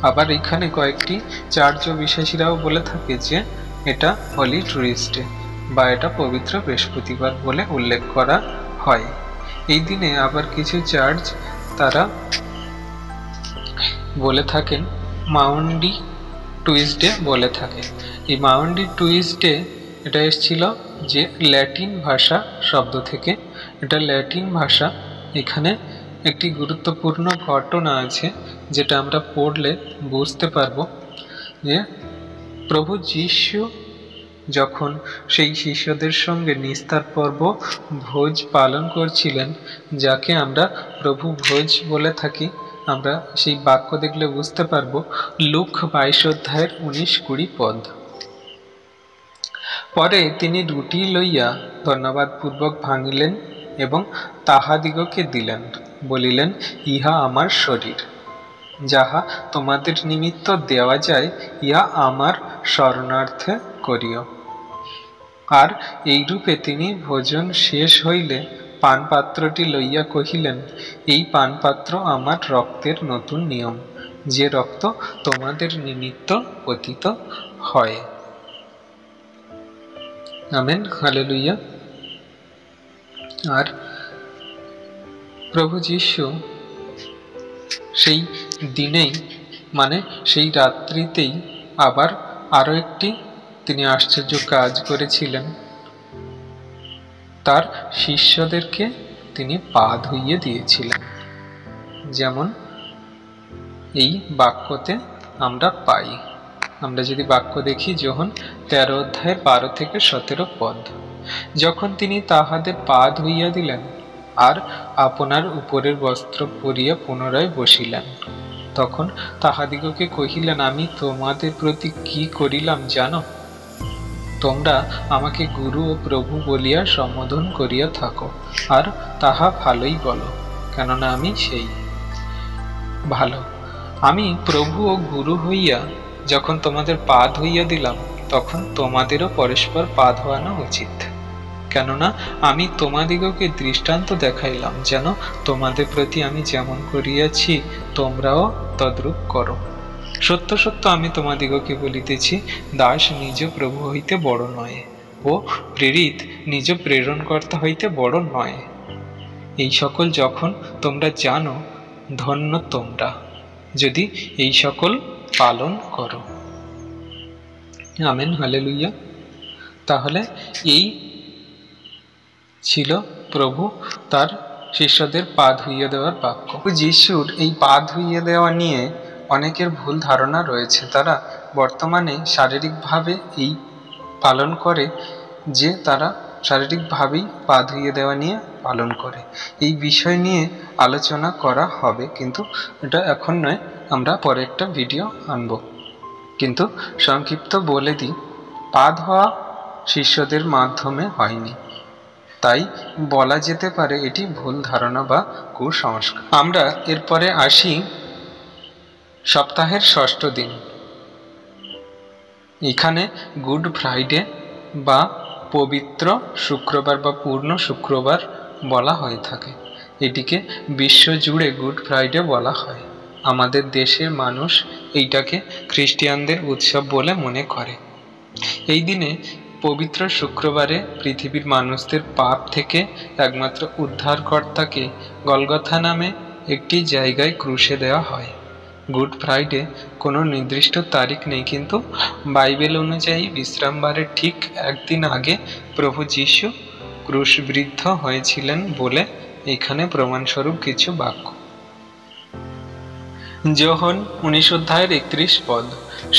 Speaker 1: আবার এখানে কয়েকটি চার্চ বিশ্বাসীরাও বলে থাকে যে এটা হোলি ট্যুসডে বা এটা পবিত্র বৃহস্পতিবার বলে উল্লেখ করা হয়। এই দিনে আবার কিছু চার্চ তারা বলে থাকেন মাউন্ডি টুইসডে বলে থাকে। এই মাউন্ডি টুইসডে এটা এসেছিল যে ল্যাটিন ভাষা শব্দ থেকে। এটা ল্যাটিন ভাষা। এখানে একটি গুরুত্বপূর্ণ ঘটনা আছে যেটা আমরা পড়লে বুঝতে পারবো যে প্রভু যীশু যখন সেই শিষ্যদের সঙ্গে নিস্তার পর্ব ভোজ পালন করছিলেন, যাকে আমরা প্রভু ভোজ বলে থাকি, আমরা সেই বাক্য দেখলে বুঝতে পারবো। লুক 22 অধ্যায়ের 19-20 পদ। পরে তিনি রুটি লইয়া ধন্যবাদ পূর্বক ভাঙিলেন এবং তাহাদিগকে দিলেন, বলিলেন, ইহা আমার শরীর, যাহা তোমাদের নিমিত্ত দেওয়া যায়, ইহা আমার স্মরণার্থে করিও। আর এইরূপে তিনি ভোজন শেষ হইলে পানপাত্রটি লইয়া কহিলেন, এই পানপাত্র আমার রক্তের নতুন নিয়ম, যে রক্ত তোমাদের নিমিত্ত পতিত হয়। Amen, hallelujah. আর প্রভু যীশু সেই দিনেই, মানে সেই রাত্রিতেই আবার আরো একটি তিনি আশ্চর্য কাজ করেছিলেন। তার শিষ্যদেরকে তিনি পা ধুইয়ে দিয়েছিলেন, যেমন এই বাক্যতে আমরা পাই। আমরা যদি বাক্য দেখি যোহন 13 অধ্যায়ের 12 থেকে 17 পদ। যখন তিনি তাহাদের পা ধুইয়া দিলেন আর আপনার উপরের বস্ত্র পরিয়া পুনরায় বসিলেন, তখন তাহাদিগকে কহিলেন, আমি তোমাদের প্রতি কি করিলাম জানো? তোমরা আমাকে গুরু ও প্রভু বলিয়া সম্বোধন করিয়া থাকো, আর তাহা ভালোই বলো, কেননা আমি সেই ভালো। আমি প্রভু ও গুরু হইয়া যখন তোমাদের পা ধুইয়া দিলাম, তখন তোমাদেরও পরস্পর পা ধোয়ানো উচিত, কেননা আমি তোমাদিগকে দৃষ্টান্ত দেখাইলাম, যেন তোমাদের প্রতি আমি যেমন করিয়াছি তোমরাও তদ্রূপ করো। সত্য সত্য আমি তোমাদিগকে বলিতেছি, দাস নিজ প্রভু হইতে বড় নয়, ও প্রেরিত নিজ প্রেরণকর্তা হইতে বড় নয়। এই সকল যখন তোমরা জানো, ধন্য তোমরা যদি এই সকল পালন করো। Amen, hallelujah. তাহলে এই ছিল প্রভু তার শিষ্যদের পা ধুইয়ে দেওয়ার বাক্য। যিশুর এই পা ধুইয়ে দেওয়া নিয়ে অনেকের ভুল ধারণা রয়েছে। তারা বর্তমানে শারীরিকভাবে এই পালন করে, যে তারা শারীরিকভাবেই পা ধুইয়ে দেওয়া নিয়ে পালন করে। এই বিষয় নিয়ে আলোচনা করা হবে, কিন্তু এটা এখন নয়, আমরা পরে একটা ভিডিও আনব। কিন্তু সংক্ষিপ্ত বলে দিই, পা ধোয়া শিষ্যদের মাধ্যমে হয়নি, তাই বলা যেতে পারে এটি ভুল ধারণা বা কুসংস্কার। আমরা এরপরে আসি সপ্তাহের ষষ্ঠ দিন। এখানে গুড ফ্রাইডে বা পবিত্র শুক্রবার বা পূর্ণ শুক্রবার বলা হয়ে থাকে। এটিকে বিশ্বজুড়ে গুড ফ্রাইডে বলা হয়। আমাদের দেশের মানুষ এইটাকে খ্রিস্টানদের উৎসব বলে মনে করে। এই দিনে পবিত্র শুক্রবারে পৃথিবীর মানুষদের পাপ থেকে একমাত্র উদ্ধারকর্তাকে গলগথা নামে একটি জায়গায় ক্রুশে দেওয়া হয়। গুড ফ্রাইডে কোনো নির্দিষ্ট তারিখ নেই, কিন্তু বাইবেল অনুযায়ী বিশ্রামবারের ঠিক একদিন আগে প্রভু যীশু ক্রুশবিদ্ধ হয়েছিলেন বলে এখানে প্রমাণস্বরূপ কিছু বাক্য। যোহন 19 অধ্যায়ের 31 পদ।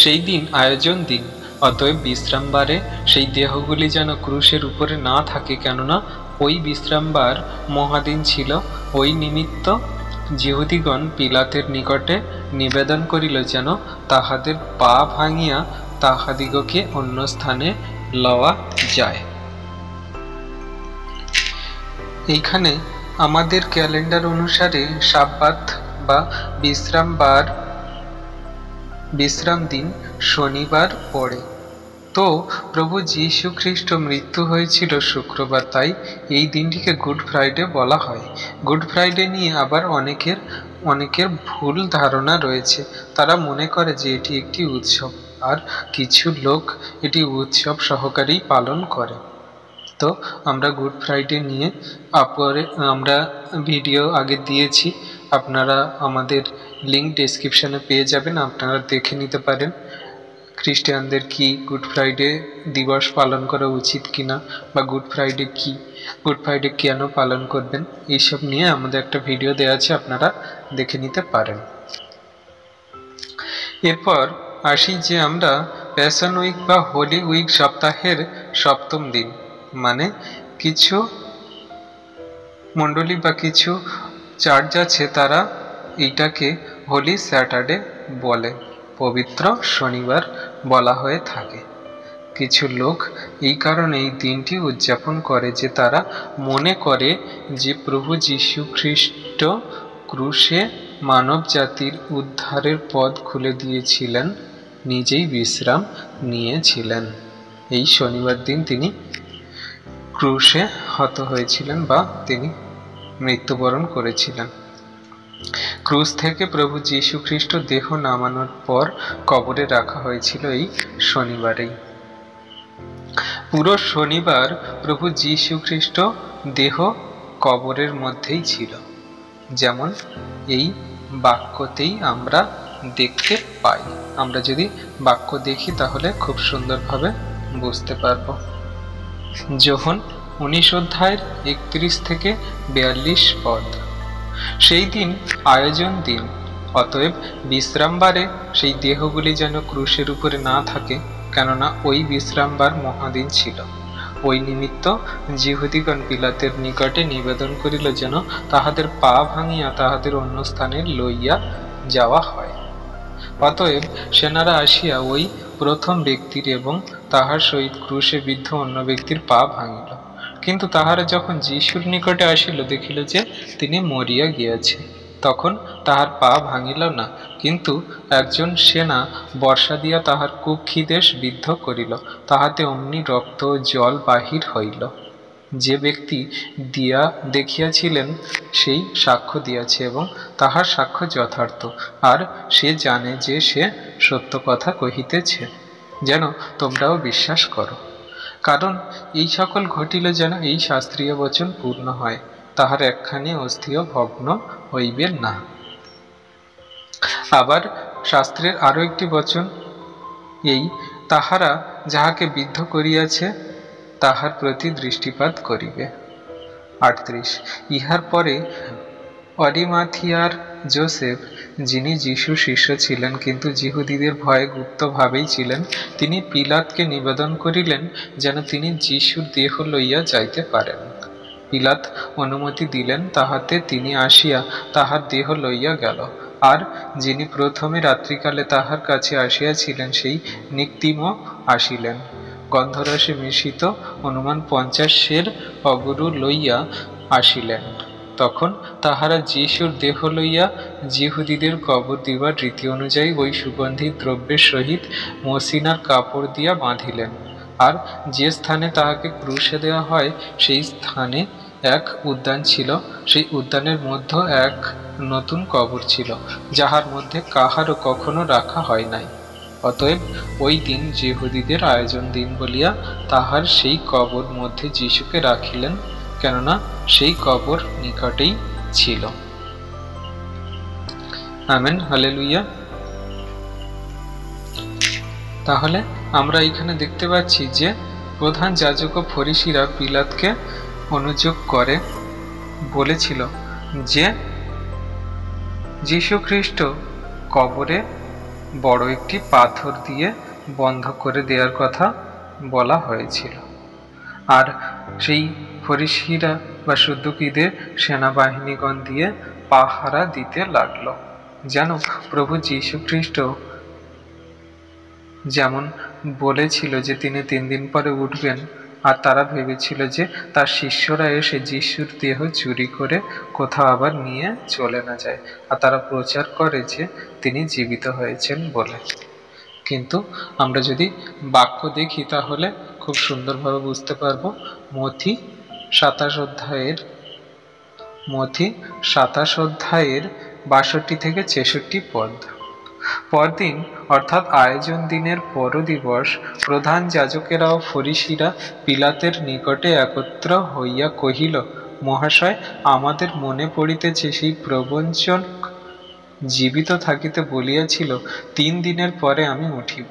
Speaker 1: সেই দিন আয়োজন দিন, অতএব বিশ্রামবারে সেই দেহগুলি যেন ক্রুশের উপরে না থাকে, কেননা ওই বিশ্রামবার মহাদিন ছিল। ওই নিমিত্ত যিহুদিগণ পিলাতের নিকটে নিবেদন করিল, যেন তাহাদের পা ভাঙিয়া তাহাদিগকে অন্য স্থানে লওয়া যায়। এইখানে আমাদের ক্যালেন্ডার অনুসারে সাব্বাত বা বিশ্রাম দিন শনিবার পড়ে। তো প্রভু যীশু খ্রিস্ট মৃত্যু হয়েছিল শুক্রবার, তাই এই দিনটিকে গুড ফ্রাইডে বলা হয়। গুড ফ্রাইডে নিয়ে আবার অনেকের ভুল ধারণা রয়েছে। তারা মনে করে যে এটি একটি উৎসব, আর কিছু লোক এটি উৎসব সহকারেই পালন করে। তো আমরা গুড ফ্রাইডে নিয়ে আমরা ভিডিও আগে দিয়েছি, আপনারা আমাদের লিঙ্ক ডেসক্রিপশানে পেয়ে যাবেন, আপনারা দেখে নিতে পারেন। খ্রিস্টানদের কি গুড ফ্রাইডে দিবস পালন করা উচিত কিনা, বা গুড ফ্রাইডে কি, গুড ফ্রাইডে কেন পালন করবেন, এইসব নিয়ে আমাদের একটা ভিডিও দেওয়া আছে, আপনারা দেখে নিতে পারেন। এরপর আসি যে আমরা প্যাশন উইক বা হোলি উইক সপ্তাহের সপ্তম দিন, মানে কিছু মণ্ডলী বা কিছু চার্চ আছে তারা এইটাকে হোলি স্যাটারডে বলে, পবিত্র শনিবার বলা হয়ে থাকে। কিছু লোক এই কারণে এই দিনটি উদযাপন করে যে তারা মনে করে যে প্রভু যীশু খ্রিস্ট ক্রুশে মানব জাতির উদ্ধারের পথ খুলে দিয়েছিলেন, নিজেই বিশ্রাম নিয়েছিলেন। এই শনিবার দিন তিনি ক্রুশে হত হয়েছিলেন বা তিনি মৃত্যুবরণ করেছিলেন। ক্রুশ থেকে প্রভু যীশু খ্রিস্ট দেহ নামানোর পর কবরে রাখা হয়েছিল এই শনিবারেই। পুরো শনিবার প্রভু যীশু খ্রিস্ট দেহ কবরের মধ্যেই ছিল, যেমন এই বাক্যতেই আমরা দেখতে পাই। আমরা যদি বাক্য দেখি তাহলে খুব সুন্দরভাবে বুঝতে পারব। যোহন 19 অধ্যায়ের 31 থেকে 42 পদ। সেই দিন আয়োজন দিন, অতএব বিশ্রামবারে সেই দেহগুলি যেন ক্রুশের উপরে না থাকে, কেননা ওই বিশ্রামবার মহাদিন ছিল। ওই নিমিত্ত যিহুদিগণ পিলাতের নিকটে নিবেদন করিল যেন তাহাদের পা ভাঙিয়া তাহাদের অন্য স্থানে লইয়া যাওয়া হয়। অতএব সেনারা আসিয়া ওই প্রথম ব্যক্তির এবং তাহার সহিত ক্রুশে বিদ্ধ অন্য ব্যক্তির পা ভাঙিল। কিন্তু তাহারা যখন যিশুর নিকটে আসিল, দেখিল যে তিনি মরিয়া গিয়াছে, তখন তাহার পা ভাঙিল না, কিন্তু একজন সেনা বর্ষা দিয়া তাহার কুক্ষিদেশ বিদ্ধ করিল, তাহাতে অমনি রক্ত ও জল বাহির হইল। যে ব্যক্তি দিয়া দেখিয়াছিলেন সেই সাক্ষ্য দিয়াছে, এবং তাহার সাক্ষ্য যথার্থ, আর সে জানে যে সে সত্য কথা কহিতেছে, যেন তোমরাও বিশ্বাস করো। কারণ এই সকল ঘটিল যেন এই শাস্ত্রীয় বচন পূর্ণ হয়, তাহার একখানি অস্থিও ভগ্ন হইবে না। আবার শাস্ত্রের আরো একটি বচন এই, তাহারা যাহাকে বিদ্ধ করিয়াছে তাহার প্রতি দৃষ্টিপাত করিবে। 38। ইহার পরে অরিমাথিয়ার যোসেফ, যিনি যিশু শিষ্য ছিলেন কিন্তু যিহুদীদের ভয়ে গুপ্তভাবেই ছিলেন, তিনি পিলাতকে নিবেদন করিলেন যেন তিনি যিশুর দেহ লইয়া যাইতে পারেন। পিলাত অনুমতি দিলেন, তাহাতে তিনি আসিয়া তাহার দেহ লইয়া গেল। আর যিনি প্রথমে রাত্রিকালে তাহার কাছে আসিয়াছিলেন সেই নিক্তিমও আসিলেন, গন্ধরসে মিশ্রিত অনুমান 50 সের অগুরু লইয়া আসিলেন। তখন তাহারা যিশুর দেহ লইয়া যিহুদীদের কবর দিবার রীতি অনুযায়ী ওই সুগন্ধি দ্রব্যের সহিত মসিনার কাপড় দিয়া বাঁধিলেন। আর যে স্থানে তাহাকে ক্রুশে দেওয়া হয় সেই স্থানে এক উদ্যান ছিল, সেই উদ্যানের মধ্যে এক নতুন কবর ছিল, যাহার মধ্যে কাহারও কখনো রাখা হয় নাই। অতএব ওই দিন যিহুদীদের আয়োজন দিন বলিয়া তাহার সেই কবর মধ্যে যিশুকে রাখিলেন, কেননা সেই কবর নিকটেই ছিল। Amen, hallelujah. তাহলে আমরা এখানে দেখতে পাচ্ছি যে প্রধান যাজক ও ফরিসীরা পিলাতকে অনুযোগ করে বলেছিল যে যীশু খ্রিস্ট কবরে বড় একটি পাথর দিয়ে বন্ধ করে দেওয়ার কথা বলা হয়েছিল। আর সেই ফরিসীরা বা সদ্দুকীদের সেনাবাহিনীগণ দিয়ে পাহারা দিতে লাগলো, যেন প্রভু যীশু খ্রিস্ট যেমন বলেছিল যে তিনি 3 দিন পরে উঠবেন, আর তারা ভেবেছিল যে তার শিষ্যরা এসে যিশুর দেহ চুরি করে কোথাও আবার নিয়ে চলে না যায়, আর তারা প্রচার করে যে তিনি জীবিত হয়েছেন বলে। কিন্তু আমরা যদি বাক্য দেখি তাহলে খুব সুন্দরভাবে বুঝতে পারবো। মথি 27 অধ্যায়ের 62 থেকে 66 পদ। পরদিন অর্থাৎ আয়োজন দিনের পরদিবস প্রধান যাজকেরা ও ফরিসীরা পিলাতের নিকটে একত্র হইয়া কহিল, মহাশয়, আমাদের মনে পড়িতেছে সেই প্রবঞ্চক জীবিত থাকিতে বলিয়াছিল, 3 দিনের পরে আমি উঠিব।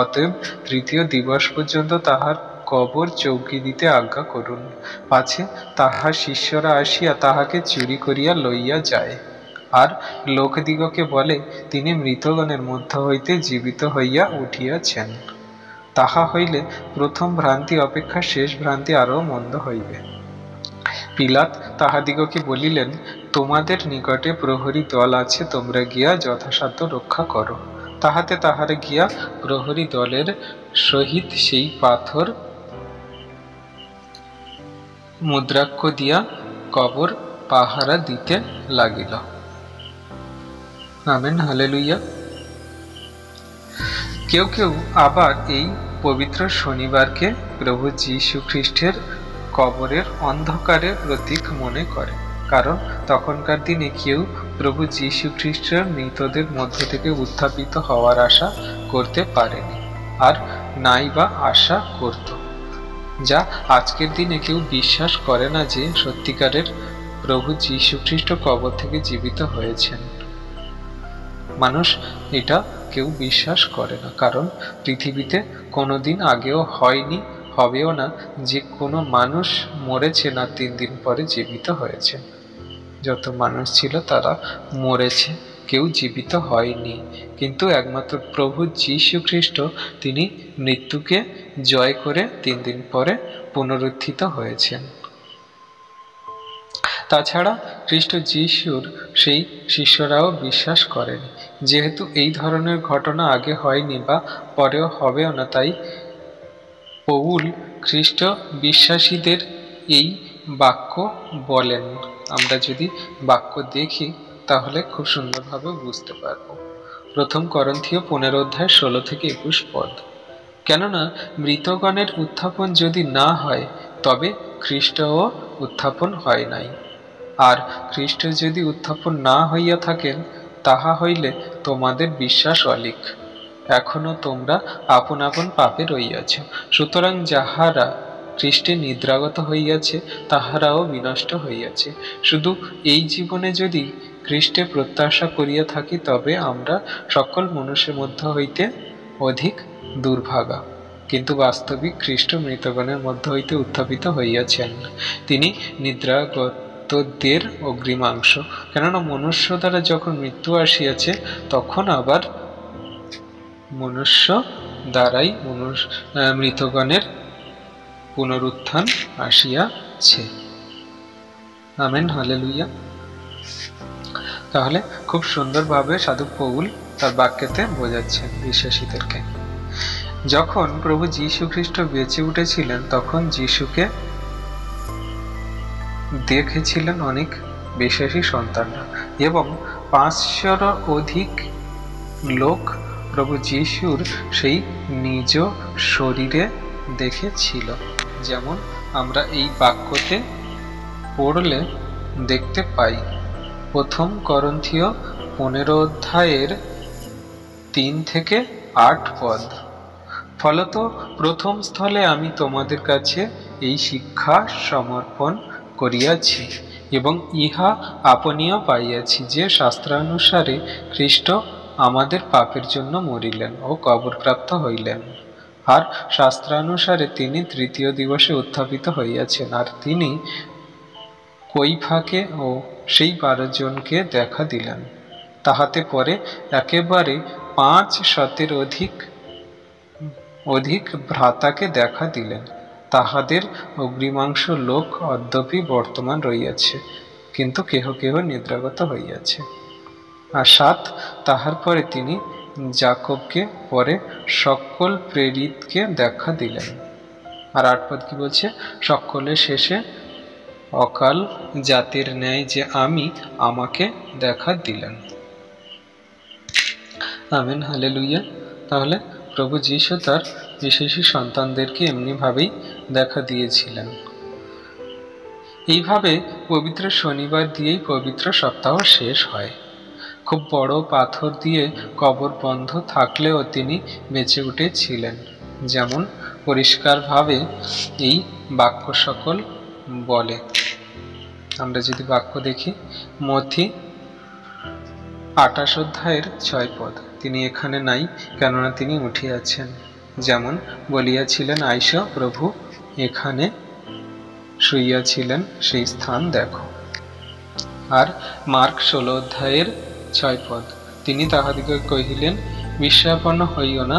Speaker 1: অতএব 3য় দিবস পর্যন্ত তাহার কবর চৌকি দিতে আজ্ঞা করুন, পাছে তাহার শিষ্যরা আসিয়া তাহাকে চুরি করিয়া লইয়া যায়। আর লোকদিগকে বলে, তিনি মৃতগণের মধ্য হইতে জীবিত হইয়া উঠিয়াছেন। তাহা হইলে প্রথম ভ্রান্তি অপেক্ষা শেষ ভ্রান্তি আরও মন্দ হইবে। পিলাত তাহাদিগকে বলিলেন, তোমাদের নিকটে প্রহরী দল আছে, তোমরা গিয়া যথাসাধ্য রক্ষা করো। তাহাতে তাহারা গিয়া প্রহরী দলের সহিত সেই পাথর মুদ্রাক্ষ দিয়া কবর পাহারা দিতে লাগিল। Amen, hallelujah. কেউ কেউ আবার এই পবিত্র শনিবারকে প্রভু যীশু খ্রিস্টের কবরের অন্ধকারের প্রতীক মনে করে, কারণ তখনকার দিনে কেউ প্রভু যীশু খ্রিস্টের মৃতদের মধ্য থেকে উত্থাপিত হওয়ার আশা করতে পারেনি, আর নাই বা আশা করত, যা আজকের দিনে কেউ বিশ্বাস করে না যে সত্যিকারের প্রভু যীশু খ্রিস্ট কবর থেকে জীবিত হয়েছেন। মানুষ এটা কেউ বিশ্বাস করে না, কারণ পৃথিবীতে কোনোদিন আগেও হয়নি, হবেও না যে কোনো মানুষ মরেছে না 3 দিন পরে জীবিত হয়েছে। যত মানুষ ছিল তারা মরেছে, কেউ জীবিত হয়নি। কিন্তু একমাত্র প্রভু যীশু খ্রিস্ট তিনি মৃত্যুকে জয় করে 3 দিন পরে পুনরুত্থিত হয়েছেন। তাছাড়া খ্রিস্ট যীশুর সেই শিষ্যরাও বিশ্বাস করেন। যেহেতু এই ধরনের ঘটনা আগে হয়নি বা পরেও হবেও না, তাই পৌল খ্রিস্ট বিশ্বাসীদের এই বাক্য বলেন। আমরা যদি বাক্য দেখি তাহলে খুব সুন্দরভাবে বুঝতে পারব। 1 করন্থীয় 15 অধ্যায় 16 থেকে 21 পদ। কেননা মৃতগণের উত্থাপন যদি না হয় তবে খ্রিস্টও উত্থাপন হয় নাই। আর খ্রিস্ট যদি উত্থাপন না হইয়া থাকেন, তাহা হইলে তোমাদের বিশ্বাস অলিক, এখনো তোমরা আপন আপন পাপে রইয়াছ। সুতরাং যাহারা খ্রিস্টে নিদ্রাগত হইয়াছে তাহারাও বিনষ্ট হইয়াছে। শুধু এই জীবনে যদি খ্রিস্টে প্রত্যাশা করিয়া থাকি তবে আমরা সকল মানুষের মধ্য হইতে অধিক দুর্ভাগা। কিন্তু বাস্তবিক খ্রিস্ট মৃতগণের মধ্য হইতে উত্থাপিত হইয়াছেন। তিনি নিদ্রাগতদের অগ্রিমাংশ। কেননা মনুষ্য দ্বারা যখন মৃত্যু আসিয়াছে, তখন আবার মনুষ্য দ্বারাই মৃতগণের পুনরুত্থান আসিয়াছে। Amen, hallelujah. তাহলে খুব সুন্দরভাবে সাধু পৌল তার বাক্যেতে বোঝাচ্ছেন বিশ্বাসীদেরকে। যখন প্রভু যীশু খ্রিস্ট বেঁচে উঠেছিলেন তখন যীশুকে দেখেছিলেন অনেক বিশ্বাসী সন্তানরা, এবং 500 অধিক লোক প্রভু যীশুর সেই নিজ শরীরে দেখেছিল। যেমন আমরা এই বাক্যতে পড়লে দেখতে পাই 1 করন্থীয় 15 অধ্যায়ের 3 থেকে 8 পদ। ফলত প্রথম স্থলে আমি তোমাদের কাছে এই শিক্ষা সমর্পণ করিয়াছি এবং ইহা আপনিও পাইয়াছি যে শাস্ত্রানুসারে খ্রিস্ট আমাদের পাপের জন্য মরিলেন ও কবরপ্রাপ্ত হইলেন, আর শাস্ত্রানুসারে তিনি 3য় দিবসে উত্থাপিত হইয়াছেন। আর তিনি কৈফাকে ও সেই 12 জনকে দেখা দিলেন। তাহাতে পরে একেবারে 500 অধিক ভ্রাতাকে দেখা দিলেন। তাহাদের অগ্রিমাংশ লোক অদ্যপি বর্তমান রইয়াছে, কিন্তু কেহ কেহ নিদ্রাগত হইয়াছে। আর 7 তাহার পরে তিনি যাকবকে, পরে সকল প্রেরিতকে দেখা দিলেন। আর 8 পদ কি বলছে? সকলের শেষে অকাল জাতির ন্যায় যে আমাকে দেখা দিলেন। Amen, hallelujah. তাহলে প্রভু যীশু তার বিশেষী সন্তানদেরকে এমনিভাবেই দেখা দিয়েছিলেন। এইভাবে পবিত্র শনিবার দিয়েই পবিত্র সপ্তাহ শেষ হয়। খুব বড় পাথর দিয়ে কবর বন্ধ থাকলেও তিনি বেঁচে উঠেছিলেন, যেমন পরিষ্কারভাবে এই বাক্য সকল বলে। আমরা যদি বাক্য দেখি, মথি 28 অধ্যায়ের 6 পদ। তিনি এখানে নাই, কেননা তিনি উঠিয়াছেন। যেমন বলিয়াছিলেন, আইসো প্রভু এখানে শুইয়াছিলেন, সেই স্থান দেখো। আর মার্ক 16 অধ্যায়ের 6 পদ। তিনি তাহাদিগকে কহিলেন, বিস্ময়াপন্ন হইও না,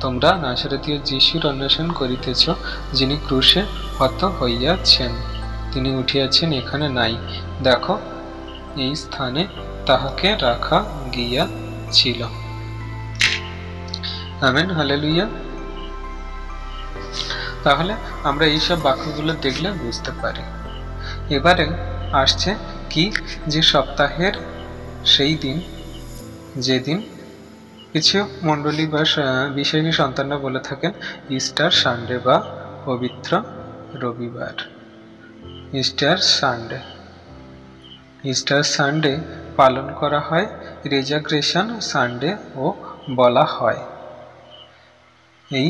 Speaker 1: তোমরা নাজারেতীয় যীশুর অন্বেষণ করিতেছ, যিনি ক্রুশে হত হইয়াছেন। তিনি উঠিয়াছেন, এখানে নাই, দেখো এই স্থানে তাহাকে রাখা গিয়াছিল। Amen, hallelujah. তাহলে আমরা এইসব বাক্যগুলো দেখলে বুঝতে পারি। এবারে আসছে কি, যে সপ্তাহের সেই দিন, যেদিন কিছু মণ্ডলী বা বিশেষী সন্তানরা বলে থাকেন ইস্টার সানডে বা পবিত্র রবিবার। ইস্টার সানডে পালন করা হয়, রেজাগ্রেশন সানডে ও বলা হয়। এই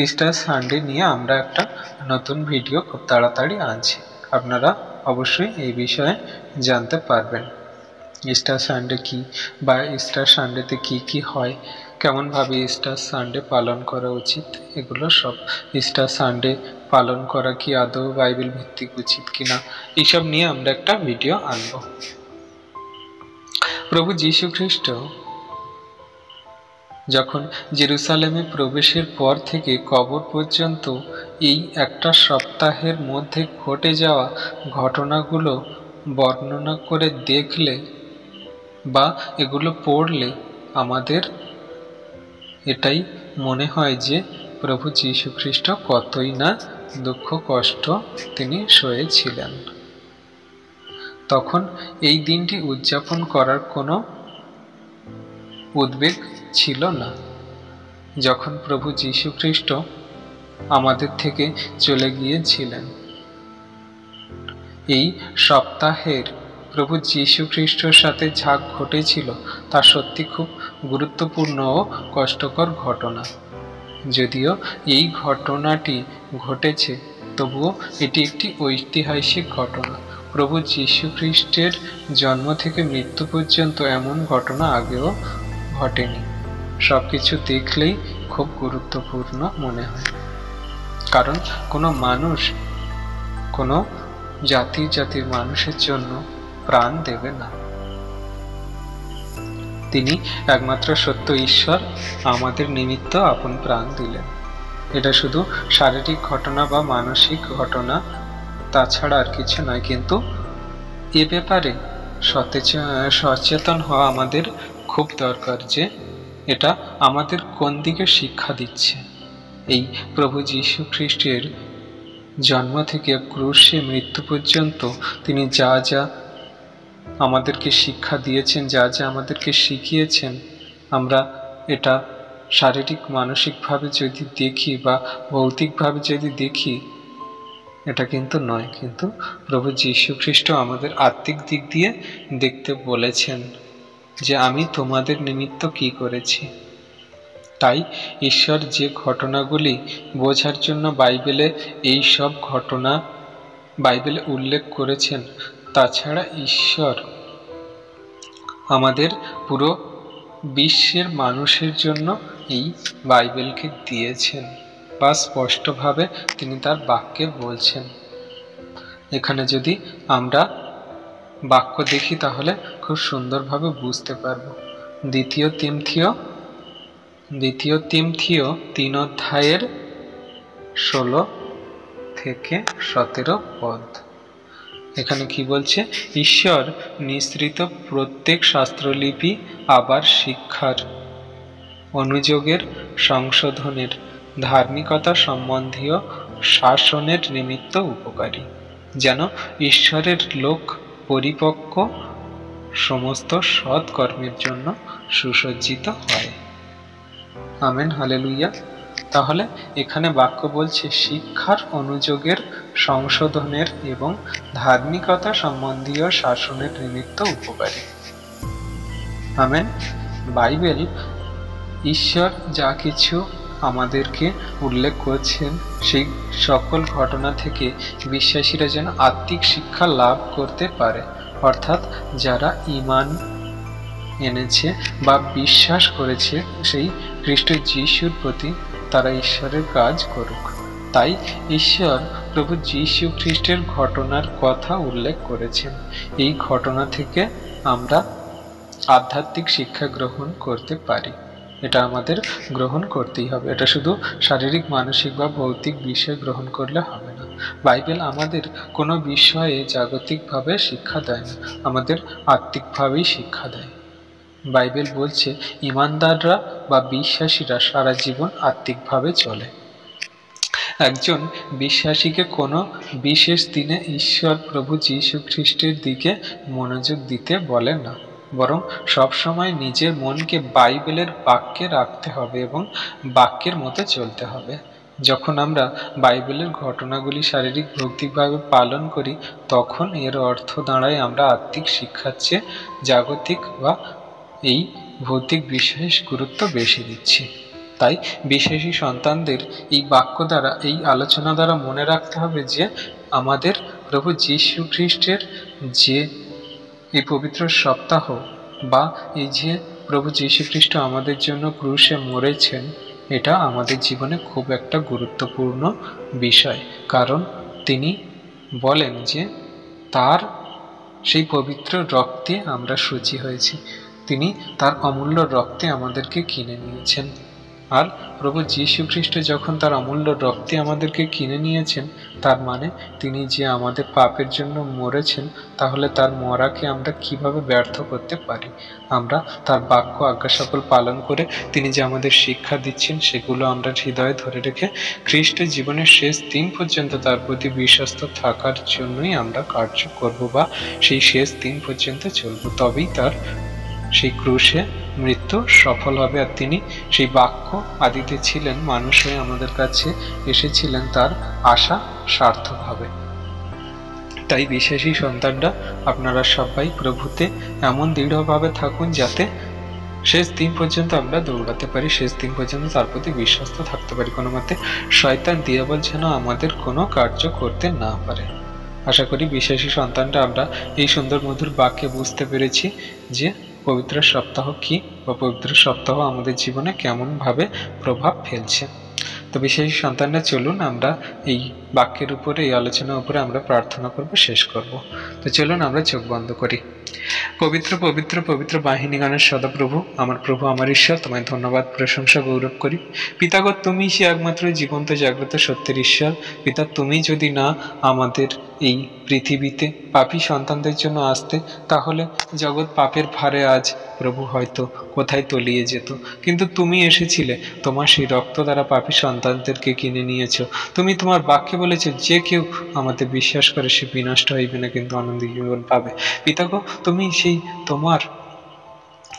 Speaker 1: ইস্টার সানডে নিয়ে আমরা একটা নতুন ভিডিও খুব তাড়াতাড়ি আনছি, আপনারা অবশ্যই এই বিষয়ে জানতে পারবেন। ইস্টার সানডে কি, বা ইস্টার সানডেতে কি কি হয়, কেমনভাবে ইস্টার সানডে পালন করা উচিত, এগুলো সব, ইস্টার সানডে পালন করা কি আদৌ বাইবেল ভিত্তিক উচিত কিনা, এইসব নিয়ে আমরা একটা ভিডিও আনব। প্রভু যীশু খ্রিস্ট যখন জেরুসালেমে প্রবেশের পর থেকে কবর পর্যন্ত এই একটা সপ্তাহের মধ্যে ঘটে যাওয়া ঘটনাগুলো বর্ণনা করে দেখলে বা এগুলো পড়লে আমাদের এটাই মনে হয় যে প্রভু যীশু খ্রিস্ট কতই না দুঃখ কষ্ট তিনি সয়েছিলেন। তখন এই দিনটি উদযাপন করার কোনো উদ্বেগ ছিল না। যখন প্রভু যীশু খ্রিস্ট আমাদের থেকে চলে গিয়েছিলেন, এই সপ্তাহের প্রভু যীশু খ্রিস্টের সাথে যা ঘটেছিল তা সত্যি খুব গুরুত্বপূর্ণ ও কষ্টকর ঘটনা। যদিও এই ঘটনাটি ঘটেছে, তবুও এটি একটি ঐতিহাসিক ঘটনা। প্রভু যীশু খ্রিস্টের জন্ম থেকে মৃত্যু পর্যন্ত এমন ঘটনা আগেও ঘটেনি। সবকিছু দেখলেই খুব গুরুত্বপূর্ণ মনে হয়, কারণ কোনো মানুষ কোনো জাতির মানুষের জন্য প্রাণ দেবে না। তিনি একমাত্র সত্য ঈশ্বর আমাদের নিমিত্ত আপন প্রাণ দিলেন। এটা শুধু শারীরিক ঘটনা বা মানসিক ঘটনা, তাছাড়া আর কিছু নয়। কিন্তু এ ব্যাপারে সচেতন হওয়া আমাদের খুব দরকার যে এটা আমাদের কোন দিকে শিক্ষা দিচ্ছে। এই প্রভু যীশু খ্রিস্টের জন্ম থেকে ক্রুশে মৃত্যু পর্যন্ত তিনি যা যা আমাদেরকে শিক্ষা দিয়েছেন, যা যা আমাদেরকে শিখিয়েছেন, আমরা এটা শারীরিক মানসিকভাবে যদি দেখি বা ভৌতিকভাবে যদি দেখি, এটা কিন্তু নয়। কিন্তু প্রভু যীশু খ্রিস্ট আমাদের আত্মিক দিক দিয়ে দেখতে বলেছেন যে আমি তোমাদের নিমিত্ত কি করেছি। তাই ঈশ্বর যে ঘটনাগুলি বোঝার জন্য বাইবেলে এই সব ঘটনা বাইবেলে উল্লেখ করেছেন, তাছাড়া ঈশ্বর আমাদের পুরো বিশ্বের মানুষের জন্য এই বাইবেলকে দিয়েছেন, বা স্পষ্টভাবে তিনি তার বাক্যে বলছেন। এখানে যদি আমরা বাক্য দেখি তাহলে খুব সুন্দরভাবে বুঝতে পারব। দ্বিতীয় তিমথিও 3 অধ্যায়ের 16 থেকে 17 পদ। এখানে কি বলছে? ঈশ্বর নিঃসৃত প্রত্যেক শাস্ত্রলিপি আবার শিক্ষার, অনুযোগের, সংশোধনের, ধার্মিকতা সম্বন্ধীয় শাসনের নিমিত্ত উপকারী, যেন ঈশ্বরের লোক পরিপক্ক সমস্ত সৎ কর্মের জন্য সুসজ্জিত হয়। Amen, hallelujah. তাহলে এখানে বাক্য বলছে শিক্ষার, অনুযোগের, সংশোধনের এবং ধার্মিকতা সম্বন্ধীয় শাসনের নিমিত্ত উপকারী। আমেন। বাইবেল ঈশ্বর যা কিছু আমাদেরকে উল্লেখ করছেন সেই সকল ঘটনা থেকে বিশ্বাসীরা যেন আত্মিক শিক্ষা লাভ করতে পারে, অর্থাৎ যারা ঈমান এনেছে বা বিশ্বাস করেছে সেই খ্রিস্ট যিশুর প্রতি, তারা ঈশ্বরের কাজ করুক। তাই ঈশ্বর প্রভু যীশু খ্রিস্টের ঘটনার কথা উল্লেখ করেছেন। এই ঘটনা থেকে আমরা আধ্যাত্মিক শিক্ষা গ্রহণ করতে পারি। এটা আমাদের গ্রহণ করতেই হবে। এটা শুধু শারীরিক, মানসিক বা ভৌতিক বিষয় গ্রহণ করলে হবে না। বাইবেল আমাদের কোনো বিষয়ে জাগতিকভাবে শিক্ষা দেয় না, আমাদের আত্মিকভাবেই শিক্ষা দেয়। বাইবেল বলছে ঈমানদাররা বা বিশ্বাসীরা সারা জীবন আত্মিকভাবে চলে। একজন বিশ্বাসীকে কোনো বিশেষ দিনে ঈশ্বর প্রভু যীশু খ্রিস্টের দিকে মনোযোগ দিতে বলে না, বরং সবসময় নিজের মনকে বাইবেলের বাক্যে রাখতে হবে এবং বাক্যের মতো চলতে হবে। যখন আমরা বাইবেলের ঘটনাগুলি শারীরিক ভৌতিকভাবে পালন করি, তখন এর অর্থ দাঁড়ায় আমরা আত্মিক শিক্ষার চেয়ে জাগতিক বা এই ভৌতিক বিষয়ে গুরুত্ব বেশি দিচ্ছি। তাই বিশ্বাসী সন্তানদের এই বাক্য দ্বারা, এই আলোচনা দ্বারা মনে রাখতে হবে যে আমাদের প্রভু যীশু খ্রিস্টের যে এই পবিত্র সপ্তাহ বা এই যে প্রভু যীশু খ্রিস্ট আমাদের জন্য ক্রুশে মরেছেন, এটা আমাদের জীবনে খুব একটা গুরুত্বপূর্ণ বিষয়। কারণ তিনি বলেন যে তার সেই পবিত্র রক্তে আমরা শুচি হয়েছি, তিনি তার অমূল্য রক্তে আমাদেরকে কিনে নিয়েছেন। আর প্রভু যীশু খ্রিস্ট যখন তার অমূল্য রক্তে আমাদেরকে কিনে নিয়েছেন, তার মানে তিনি যে আমাদের পাপের জন্য মরেছেন, তাহলে তার মরাকে আমরা কিভাবে ব্যর্থ করতে পারি? আমরা তার বাক্য আজ্ঞা সকল পালন করে তিনি যে আমাদের শিক্ষা দিচ্ছেন সেগুলো আমরা হৃদয়ে ধরে রেখে খ্রিস্টের জীবনের শেষ দিন পর্যন্ত তার প্রতি বিশ্বস্ত থাকার জন্যই আমরা কার্য করব বা সেই শেষ দিন পর্যন্ত চলব। তবেই তার সেই ক্রুশে মৃত্যু সফল হবে। আর তিনি সেই বাক্য আদিতে ছিলেন, মানুষ হয়ে আমাদের কাছে এসেছিলেন, তার আশা সার্থক হবে। তাই বিশ্বাসী সন্তানরা আপনারা সবাই প্রভুতে এমন দৃঢ়ভাবে থাকুন যাতে শেষ দিন পর্যন্ত আমরা দৌড়াতে পারি, শেষ দিন পর্যন্ত তার প্রতি বিশ্বস্ত থাকতে পারি। কোনো মতে শয়তান দিয়াবল যেন আমাদের কোনো কার্য করতে না পারে। আশা করি বিশ্বাসী সন্তানরা আমরা এই সুন্দর মধুর বাক্যে বুঝতে পেরেছি যে পবিত্র সপ্তাহ কি বা পবিত্র সপ্তাহ আমাদের জীবনে কেমনভাবে প্রভাব ফেলছে। তো বিশ্বাসী সন্তানরা চলুন আমরা এই বাক্যের উপরে, এই আলোচনার উপরে আমরা প্রার্থনা করব, শেষ করব। তো চলুন আমরা চোখ বন্ধ করি। পবিত্র পবিত্র পবিত্র বাহিনীগণের সদাপ্রভু, আমার প্রভু, আমার ঈশ্বর, তোমায় ধন্যবাদ, প্রশংসা, গৌরব করি। পিতাগো, তুমি সে একমাত্র জীবন্ত জাগ্রত সত্যের ঈশ্বর। পিতা, তুমি যদি না আমাদের এই পৃথিবীতে পাপী সন্তানদের জন্য আসতে, তাহলে জগৎ পাপের ভারে আজ প্রভু হয়তো কোথায় তলিয়ে যেত। কিন্তু তুমি এসেছিলে, তোমার সেই রক্ত দ্বারা পাপী সন্তানদেরকে কিনে নিয়েছ। তুমি তোমার বাক্যে বলেছ, যে কেউ আমাদের বিশ্বাস করে সে বিনষ্ট হইবে না, কিন্তু আনন্দ জীবন পাবে। পিতাগো, তুমি সেই তোমার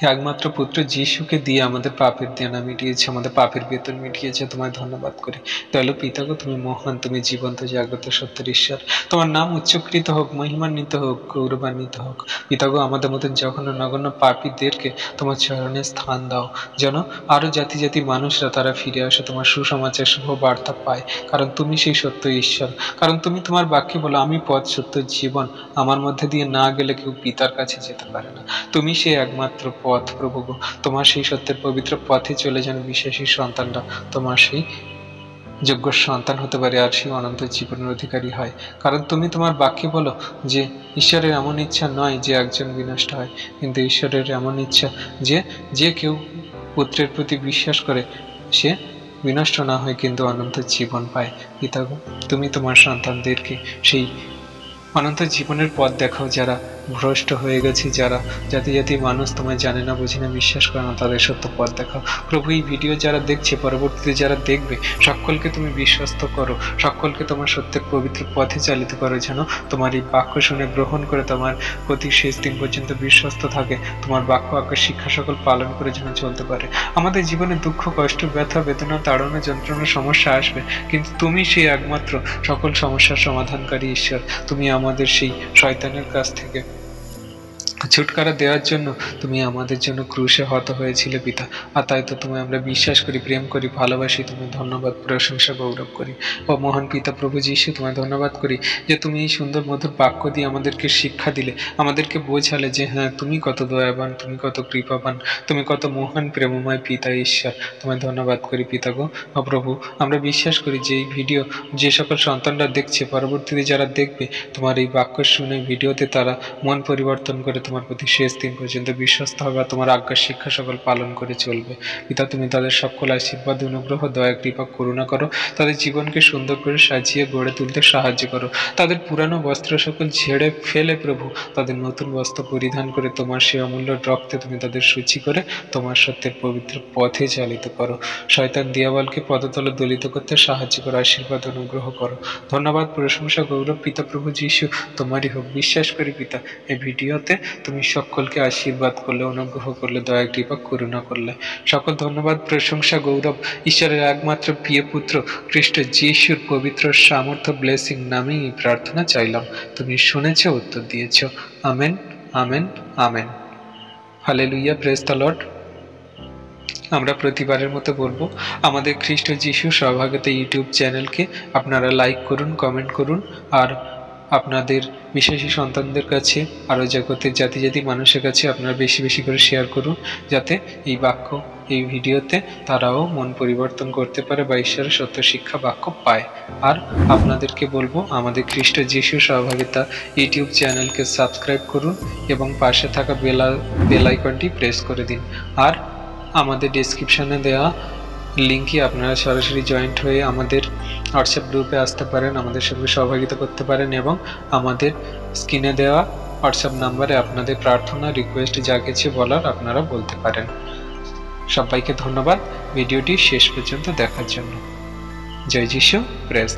Speaker 1: একমাত্র পুত্র যিশুকে দিয়ে আমাদের পাপের দেনা মিটিয়েছে, আমাদের পাপের বেতন মিটিয়েছে। তোমায় ধন্যবাদ করি। দয়ালু পিতাগো, তুমি মহান, তুমি জীবন্ত জাগ্রত সত্যের ঈশ্বর। তোমার নাম উচ্চকৃত হোক, মহিমান্বিত হোক, গৌরবান্বিত হোক। পিতাগো, আমাদের মতন জঘন্য নগণ্য পাপীদেরকে তোমার চরণে স্থান দাও, যেন আরো জাতি জাতি মানুষরা তারা ফিরে আসে, তোমার সুসমাচার শুভ বার্তা পায়। কারণ তুমি সেই সত্য ঈশ্বর। কারণ তুমি তোমার বাক্যে বলো, আমি পথ, সত্য, জীবন, আমার মধ্যে দিয়ে না গেলে কেউ পিতার কাছে যেতে পারে না। তুমি সেই একমাত্র পথ প্রভু। তোমার সেই সত্যের পবিত্র পথে চলে যেন বিশ্বাসী সন্তানরা তোমার সেই যোগ্য সন্তান হতে পারে আর সেই অনন্ত জীবনের অধিকারী হয়। কারণ তুমি তোমার বাক্যে বলো যে ঈশ্বরের এমন ইচ্ছা নয় যে একজন বিনষ্ট হয়, কিন্তু ঈশ্বরের এমন ইচ্ছা যে যে কেউ পুত্রের প্রতি বিশ্বাস করে সে বিনষ্ট না হয়, কিন্তু অনন্ত জীবন পায়। পিতাগো, তুমি তোমার সন্তানদেরকে সেই অনন্ত জীবনের পথ দেখাও, যারা ভ্রষ্ট হয়ে গেছে, যারা জাতি জাতি মানুষ তোমায় জানে না, বোঝে না, বিশ্বাস করে না, তাদের সত্য পথ দেখাও। প্রভু, এই ভিডিও যারা দেখছে, পরবর্তীতে যারা দেখবে, সকলকে তুমি বিশ্বস্ত করো, সকলকে তোমার সত্যের পবিত্র পথে চালিত করো, যেন তোমার এই বাক্য শুনে গ্রহণ করে তোমার প্রতি শেষ দিন পর্যন্ত বিশ্বস্ত থাকে, তোমার বাক্য আজ্ঞা শিক্ষা সকল পালন করে যেন চলতে পারে। আমাদের জীবনে দুঃখ, কষ্ট, ব্যথা, বেদনা, তাড়না, যন্ত্রণা, সমস্যা আসবে, কিন্তু তুমি সেই একমাত্র সকল সমস্যার সমাধানকারী ঈশ্বর। তুমি আমাদের সেই শয়তানের কাছ থেকে ছুটকারা দেওয়ার জন্য তুমি আমাদের জন্য ক্রুশে হত হয়েছিলে পিতা। আর তাই তো তুমি আমরা বিশ্বাস করি, প্রেম করি, ভালোবাসি। তুমি ধন্যবাদ, প্রশংসা, গৌরব করি। ও মহান পিতা প্রভু যীশু, তোমায় ধন্যবাদ করি যে তুমি এই সুন্দর মধুর বাক্য দিয়ে আমাদেরকে শিক্ষা দিলে, আমাদেরকে বোঝালে যে হ্যাঁ, তুমি কত দয়াবান, তুমি কত কৃপাবান, তুমি কত মহান প্রেমময় পিতা ঈশ্বর। তোমায় ধন্যবাদ করি পিতা গো। ও প্রভু, আমরা বিশ্বাস করি যে এই ভিডিও যে সকল সন্তানরা দেখছে, পরবর্তীতে যারা দেখবে, তোমার এই বাক্য শুনে ভিডিওতে তারা মন পরিবর্তন করে তোমার প্রতি শেষ দিন পর্যন্ত বিশ্বস্ত হবে, তোমার আজ্ঞা শিক্ষা সকল পালন করে চলবে। পিতা, তুমি তাদের সকল আশীর্বাদ, অনুগ্রহ, দয়া, কৃপা, করুণা করো। তাদের জীবনকে সুন্দর করে সাজিয়ে গড়ে তুলতে সাহায্য করো। তাদের পুরানো বস্ত্র সকল ঝেড়ে ফেলে প্রভু, তাদের নতুন বস্ত্র পরিধান করে তোমার সেই অমূল্য রক্তে তুমি তাদের শুচি করে তোমার সত্যের পবিত্র পথে চালিত করো। শয়তান দিয়াবলকে পদতলে দলিত করতে সাহায্য করো, আশীর্বাদ, অনুগ্রহ করো। ধন্যবাদ, প্রশংসা, গৌরব পিতা প্রভু যীশু তোমারই হোক। বিশ্বাস করি পিতা, এই ভিডিওতে তুমি সকলকে আশীর্বাদ করলে, অনুগ্রহ করলে, দয়া, কৃপা, করুণা করলে। সকল ধন্যবাদ, প্রশংসা, গৌরব ঈশ্বরের একমাত্র প্রিয় পুত্র খ্রিস্ট যিশুর পবিত্র সামর্থ্য ব্লেসিং নামেই এই প্রার্থনা চাইলাম। তুমি শুনেছ, উত্তর দিয়েছ। Amen, amen, amen. Hallelujah, praise the Lord. আমরা প্রতিবারের মতো বলবো, আমাদের খ্রিস্ট যিশু সহভাগিতা ইউটিউব চ্যানেলকে আপনারা লাইক করুন, কমেন্ট করুন, আর আপনাদের বিশ্বাসী সন্তানদের কাছে, আরও জগতের জাতি জাতি মানুষের কাছে আপনারা বেশি বেশি করে শেয়ার করুন, যাতে এই বাক্য, এই ভিডিওতে তারাও মন পরিবর্তন করতে পারে বা ঈশ্বরের সত্য শিক্ষা বাক্য পায়। আর আপনাদেরকে বলবো, আমাদের খ্রিস্ট যিশু সহভাগিতা ইউটিউব চ্যানেলকে সাবস্ক্রাইব করুন এবং পাশে থাকা বেল আইকনটি প্রেস করে দিন। আর আমাদের ডেসক্রিপশনে দেওয়া লিঙ্কে আপনারা সরাসরি জয়েন্ট হয়ে আমাদের হোয়াটসঅ্যাপ গ্রুপে আসতে পারেন, আমাদের সঙ্গে সহভাগিতা করতে পারেন এবং আমাদের স্ক্রিনে দেওয়া হোয়াটসঅ্যাপ নাম্বারে আপনাদের প্রার্থনা, রিকোয়েস্ট যা কিছু বলার আপনারা বলতে পারেন। সবাইকে ধন্যবাদ ভিডিওটি শেষ পর্যন্ত দেখার জন্য। জয় যিশু, প্রেজ।